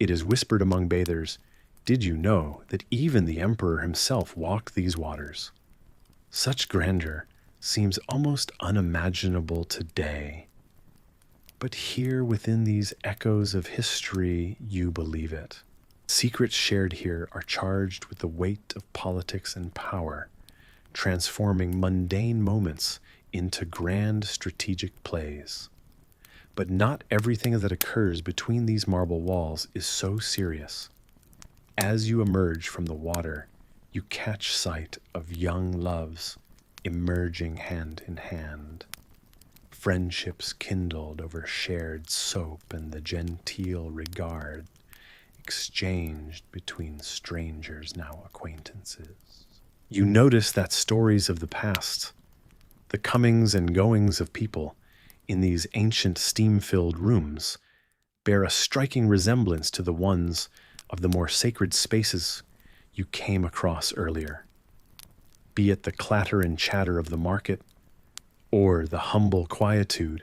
It is whispered among bathers, "Did you know that even the emperor himself walked these waters?" Such grandeur seems almost unimaginable today. But here within these echoes of history, you believe it. Secrets shared here are charged with the weight of politics and power, transforming mundane moments into grand strategic plays. But not everything that occurs between these marble walls is so serious. As you emerge from the water, you catch sight of young loves emerging hand in hand. Friendships kindled over shared soap and the genteel regard exchanged between strangers now acquaintances. You notice that stories of the past, the comings and goings of people in these ancient steam-filled rooms, bear a striking resemblance to the ones of the more sacred spaces you came across earlier, be it the clatter and chatter of the market or the humble quietude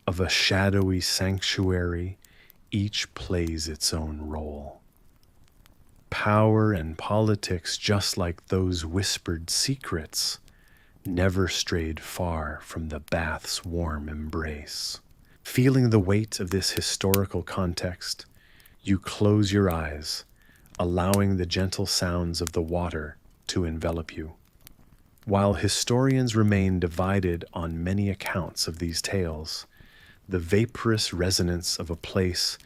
of a shadowy sanctuary. Each plays its own role. Power and politics, just like those whispered secrets, never strayed far from the bath's warm embrace. Feeling the weight of this historical context, you close your eyes, allowing the gentle sounds of the water to envelop you. While historians remain divided on many accounts of these tales, the vaporous resonance of a place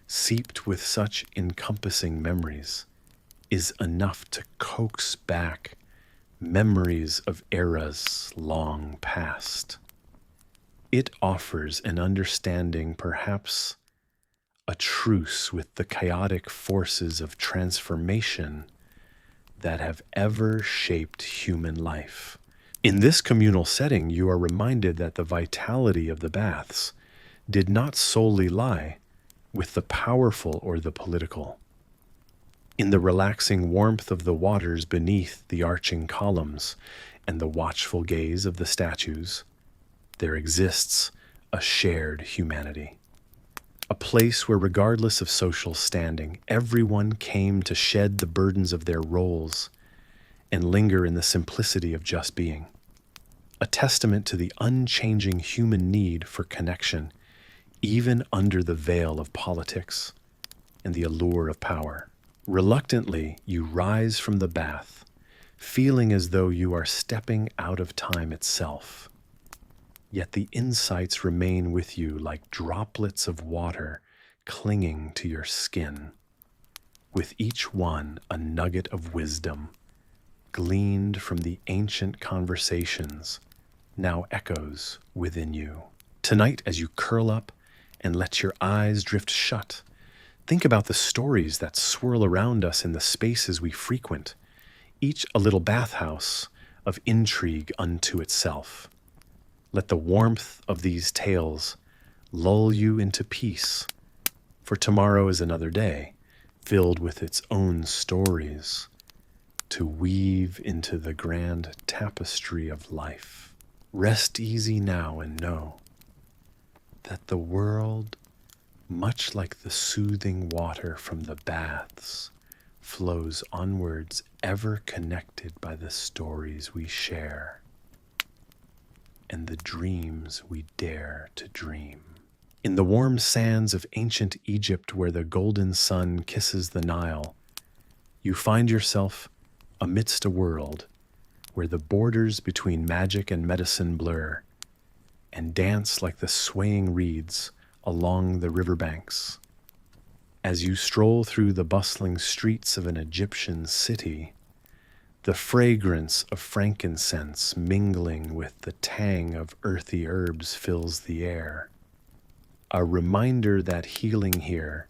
seeped with such encompassing memories is enough to coax back memories of eras long past. It offers an understanding, perhaps a truce with the chaotic forces of transformation that have ever shaped human life. In this communal setting, you are reminded that the vitality of the baths did not solely lie with the powerful or the political. In the relaxing warmth of the waters beneath the arching columns and the watchful gaze of the statues, there exists a shared humanity. A place where, regardless of social standing, everyone came to shed the burdens of their roles and linger in the simplicity of just being. A testament to the unchanging human need for connection, even under the veil of politics and the allure of power. Reluctantly, you rise from the bath, feeling as though you are stepping out of time itself. Yet the insights remain with you like droplets of water clinging to your skin, with each one a nugget of wisdom, gleaned from the ancient conversations, now echoes within you. Tonight, as you curl up and let your eyes drift shut, think about the stories that swirl around us in the spaces we frequent, each a little bathhouse of intrigue unto itself. Let the warmth of these tales lull you into peace, for tomorrow is another day, filled with its own stories, to weave into the grand tapestry of life. Rest easy now and know that the world, much like the soothing water from the baths, flows onwards, ever connected by the stories we share and the dreams we dare to dream. In the warm sands of ancient Egypt, where the golden sun kisses the Nile, you find yourself amidst a world where the borders between magic and medicine blur and dance like the swaying reeds along the riverbanks. As you stroll through the bustling streets of an Egyptian city, the fragrance of frankincense mingling with the tang of earthy herbs fills the air. A reminder that healing here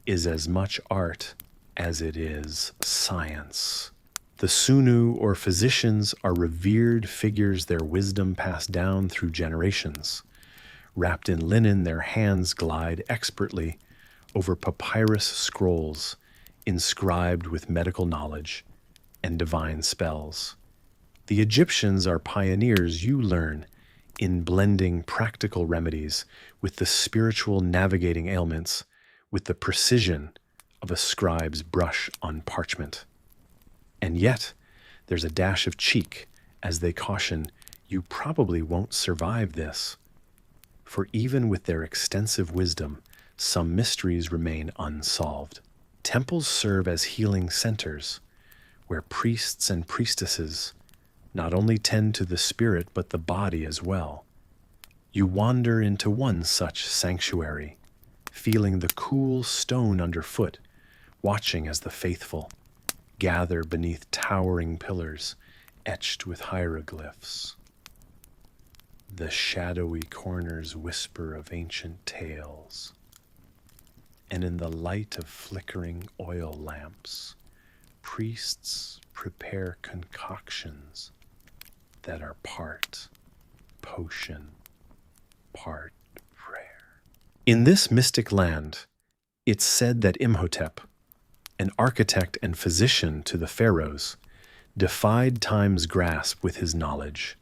is as much art as it is science. The Sunu, or physicians, are revered figures, their wisdom passed down through generations. Wrapped in linen, their hands glide expertly over papyrus scrolls inscribed with medical knowledge and divine spells. The Egyptians are pioneers, you learn, in blending practical remedies with the spiritual, navigating ailments with the precision of a scribe's brush on parchment. And yet, there's a dash of cheek as they caution, you probably won't survive this. For even with their extensive wisdom, some mysteries remain unsolved. Temples serve as healing centers, where priests and priestesses not only tend to the spirit but the body as well. You wander into one such sanctuary, feeling the cool stone underfoot, watching as the faithful gather beneath towering pillars etched with hieroglyphs. The shadowy corners whisper of ancient tales, and in the light of flickering oil lamps, priests prepare concoctions that are part potion, part prayer. In this mystic land, it's said that Imhotep, an architect and physician to the pharaohs, defied time's grasp with his knowledge.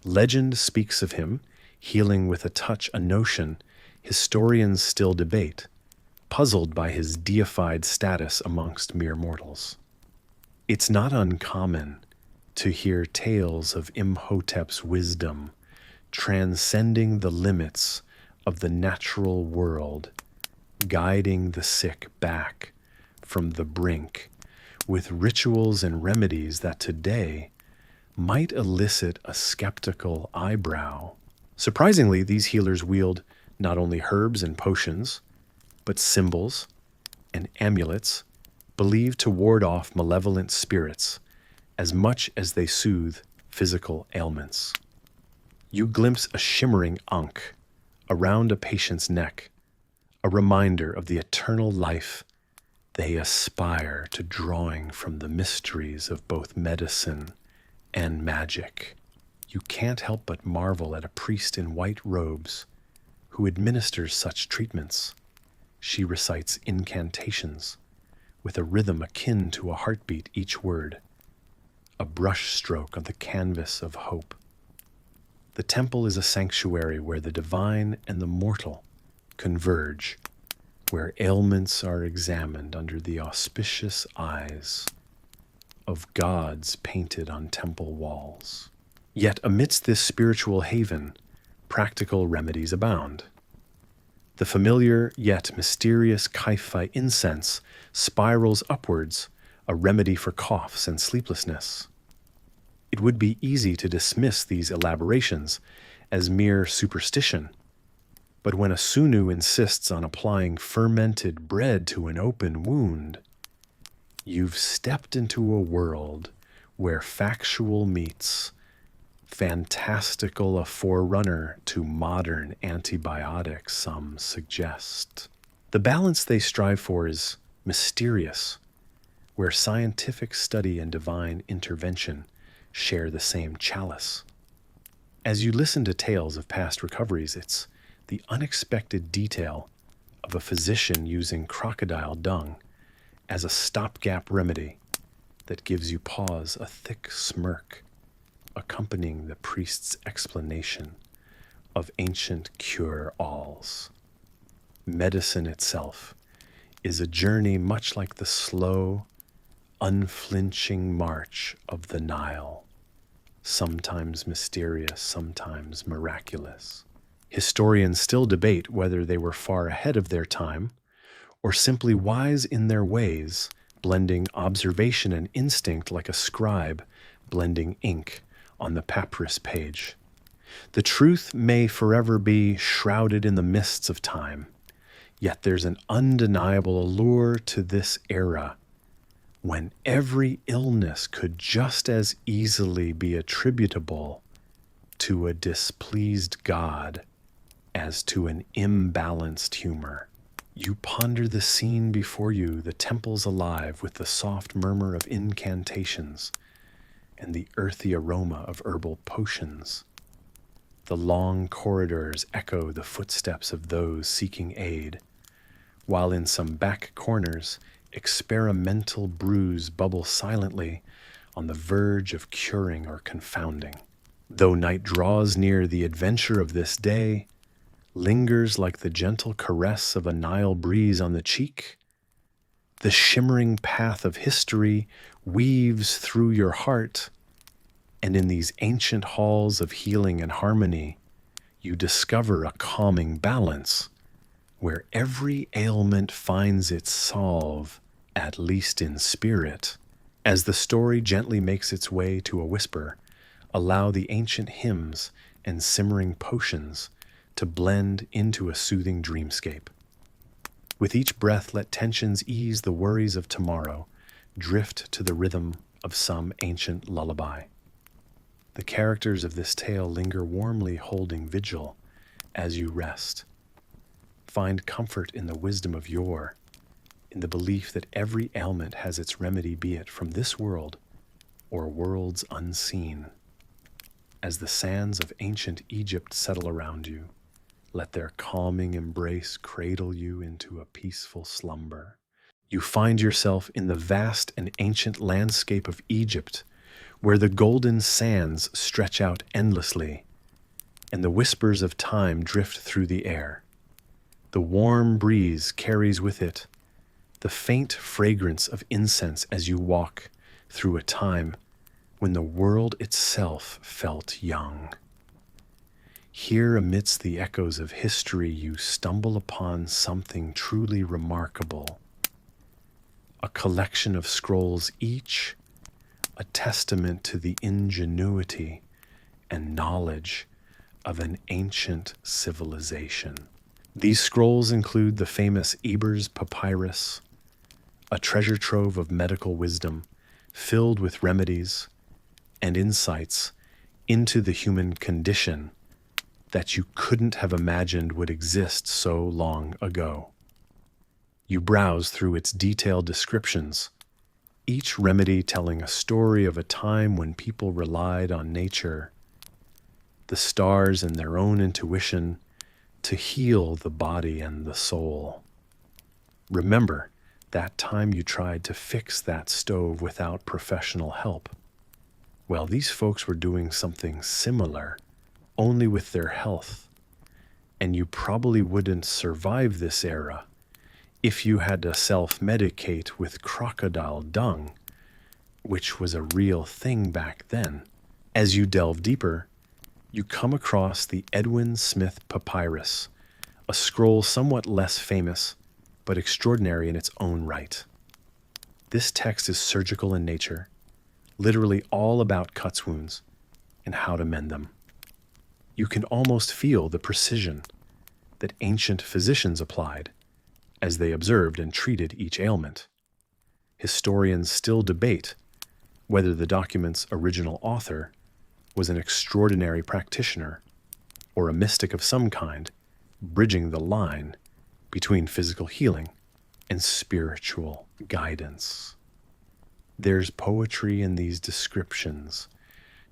Legend speaks of him healing with a touch a notion historians still debate, puzzled by his deified status amongst mere mortals. It's not uncommon to hear tales of Imhotep's wisdom transcending the limits of the natural world, guiding the sick back from the brink with rituals and remedies that today might elicit a skeptical eyebrow. Surprisingly, these healers wield not only herbs and potions, but symbols and amulets believed to ward off malevolent spirits as much as they soothe physical ailments. You glimpse a shimmering ankh around a patient's neck, a reminder of the eternal life they aspire to, drawing from the mysteries of both medicine and magic. You can't help but marvel at a priest in white robes who administers such treatments. She recites incantations with a rhythm akin to a heartbeat each word, a brush stroke on the canvas of hope. The temple is a sanctuary where the divine and the mortal converge, where ailments are examined under the auspicious eyes of gods painted on temple walls. Yet amidst this spiritual haven, practical remedies abound. The familiar yet mysterious Caiphai incense spirals upwards, a remedy for coughs and sleeplessness. It would be easy to dismiss these elaborations as mere superstition, but when a Sunu insists on applying fermented bread to an open wound, you've stepped into a world where factual meets fantastical, a forerunner to modern antibiotics, some suggest. The balance they strive for is mysterious, where scientific study and divine intervention share the same chalice. As you listen to tales of past recoveries, it's the unexpected detail of a physician using crocodile dung as a stopgap remedy that gives you pause, a thick smirk accompanying the priest's explanation of ancient cure-alls. Medicine itself is a journey much like the slow, unflinching march of the Nile, sometimes mysterious, sometimes miraculous. Historians still debate whether they were far ahead of their time or simply wise in their ways, blending observation and instinct like a scribe blending ink on the papyrus page. The truth may forever be shrouded in the mists of time, yet there's an undeniable allure to this era when every illness could just as easily be attributable to a displeased God as to an imbalanced humor. You ponder the scene before you, the temples alive with the soft murmur of incantations and the earthy aroma of herbal potions. The long corridors echo the footsteps of those seeking aid, while in some back corners, experimental brews bubble silently on the verge of curing or confounding. Though night draws near, the adventure of this day lingers like the gentle caress of a Nile breeze on the cheek. The shimmering path of history weaves through your heart, and in these ancient halls of healing and harmony, you discover a calming balance where every ailment finds its salve, at least in spirit. As the story gently makes its way to a whisper, Allow the ancient hymns and simmering potions to blend into a soothing dreamscape. With each breath, let tensions ease the worries of tomorrow, drift to the rhythm of some ancient lullaby. The characters of this tale linger warmly, holding vigil as you rest. Find comfort in the wisdom of yore, in the belief that every ailment has its remedy, be it from this world or worlds unseen. As the sands of ancient Egypt settle around you, let their calming embrace cradle you into a peaceful slumber. You find yourself in the vast and ancient landscape of Egypt, where the golden sands stretch out endlessly, and the whispers of time drift through the air. The warm breeze carries with it the faint fragrance of incense as you walk through a time when the world itself felt young. Here, amidst the echoes of history, you stumble upon something truly remarkable. A collection of scrolls, each a testament to the ingenuity and knowledge of an ancient civilization. These scrolls include the famous Eber's Papyrus, a treasure trove of medical wisdom filled with remedies and insights into the human condition that you couldn't have imagined would exist so long ago. You browse through its detailed descriptions, each remedy telling a story of a time when people relied on nature, the stars, and their own intuition to heal the body and the soul. Remember that time you tried to fix that stove without professional help? Well, these folks were doing something similar, only with their health, and you probably wouldn't survive this era if you had to self-medicate with crocodile dung, which was a real thing back then. As you delve deeper, you come across the Edwin Smith Papyrus, a scroll somewhat less famous, but extraordinary in its own right. This text is surgical in nature, literally all about cuts, wounds, and how to mend them. You can almost feel the precision that ancient physicians applied as they observed and treated each ailment. Historians still debate whether the document's original author was an extraordinary practitioner or a mystic of some kind, bridging the line between physical healing and spiritual guidance. There's poetry in these descriptions,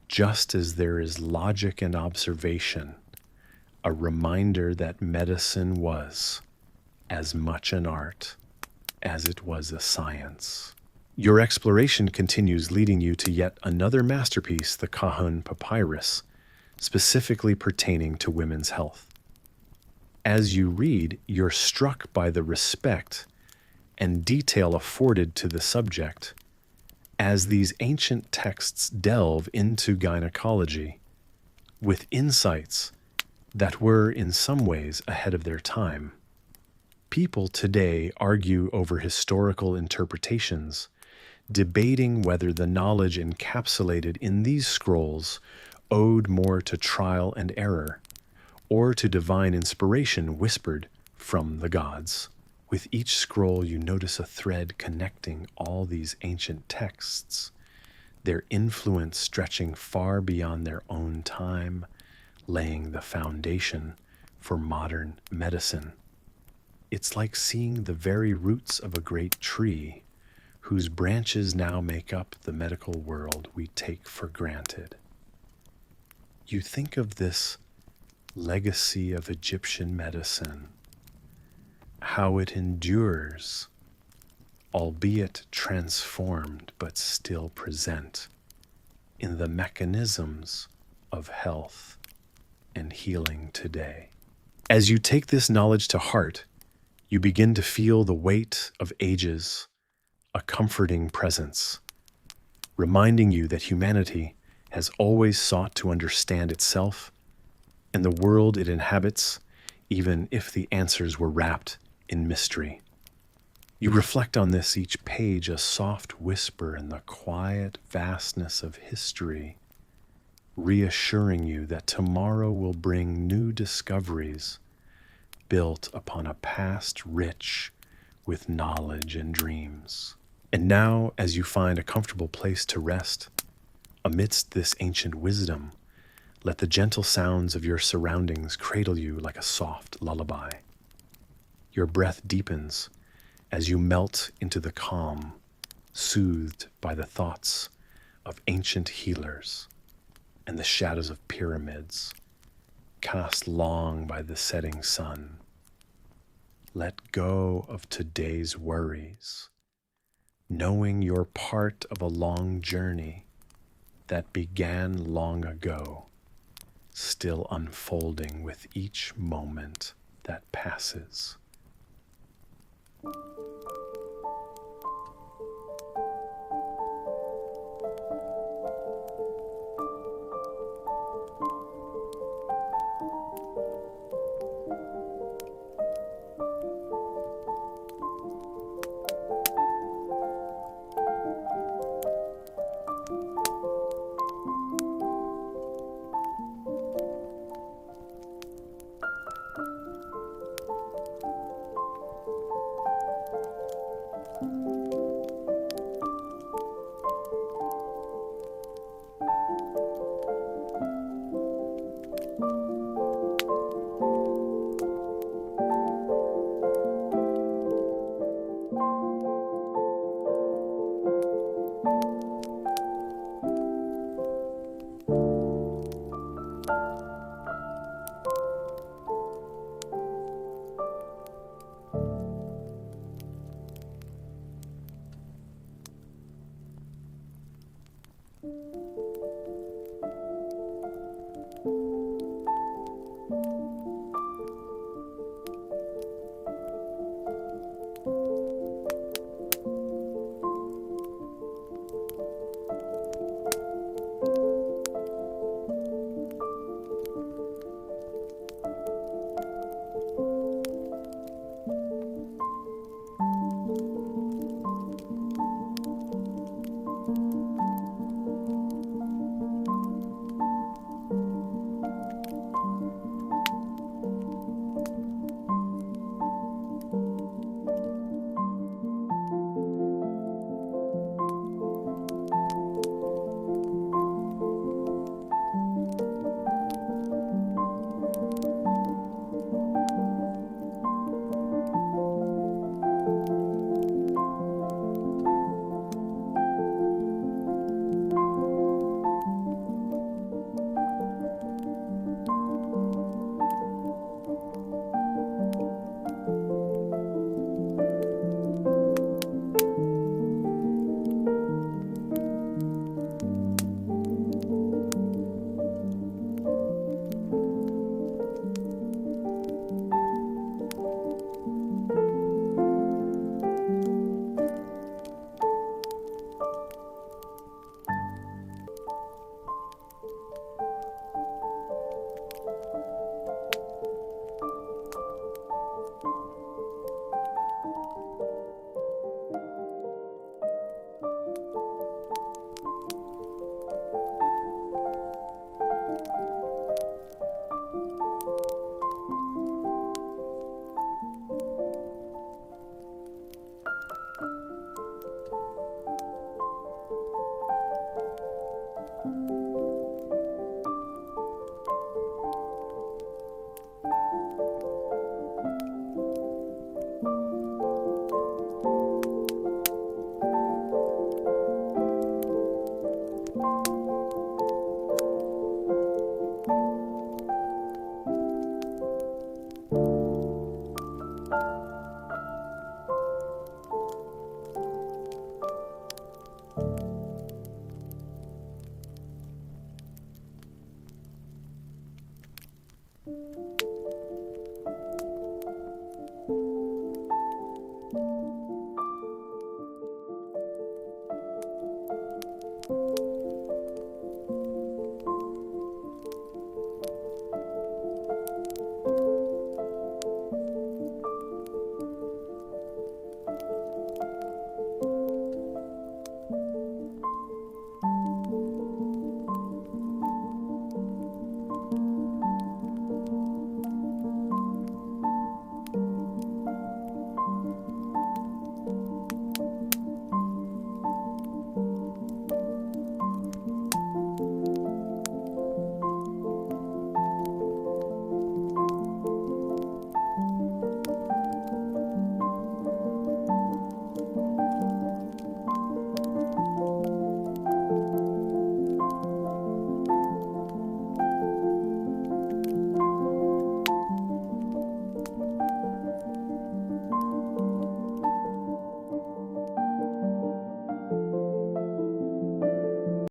just as there is logic and observation, a reminder that medicine was as much an art as it was a science. Your exploration continues, leading you to yet another masterpiece, the Kahun Papyrus, specifically pertaining to women's health. As you read, you're struck by the respect and detail afforded to the subject as these ancient texts delve into gynecology with insights that were in some ways ahead of their time. People today argue over historical interpretations, debating whether the knowledge encapsulated in these scrolls owed more to trial and error or to divine inspiration whispered from the gods. With each scroll, you notice a thread connecting all these ancient texts, their influence stretching far beyond their own time, laying the foundation for modern medicine. It's like seeing the very roots of a great tree whose branches now make up the medical world we take for granted. You think of this legacy of Egyptian medicine, how it endures, albeit transformed but still present in the mechanisms of health and healing today. As you take this knowledge to heart, you begin to feel the weight of ages, a comforting presence, reminding you that humanity has always sought to understand itself and the world it inhabits, even if the answers were wrapped in mystery. You reflect on this, each page a soft whisper in the quiet vastness of history, reassuring you that tomorrow will bring new discoveries built upon a past rich with knowledge and dreams. And now, as you find a comfortable place to rest amidst this ancient wisdom, let the gentle sounds of your surroundings cradle you like a soft lullaby. Your breath deepens as you melt into the calm, soothed by the thoughts of ancient healers and the shadows of pyramids cast long by the setting sun. Let go of today's worries, knowing you're part of a long journey that began long ago, still unfolding with each moment that passes.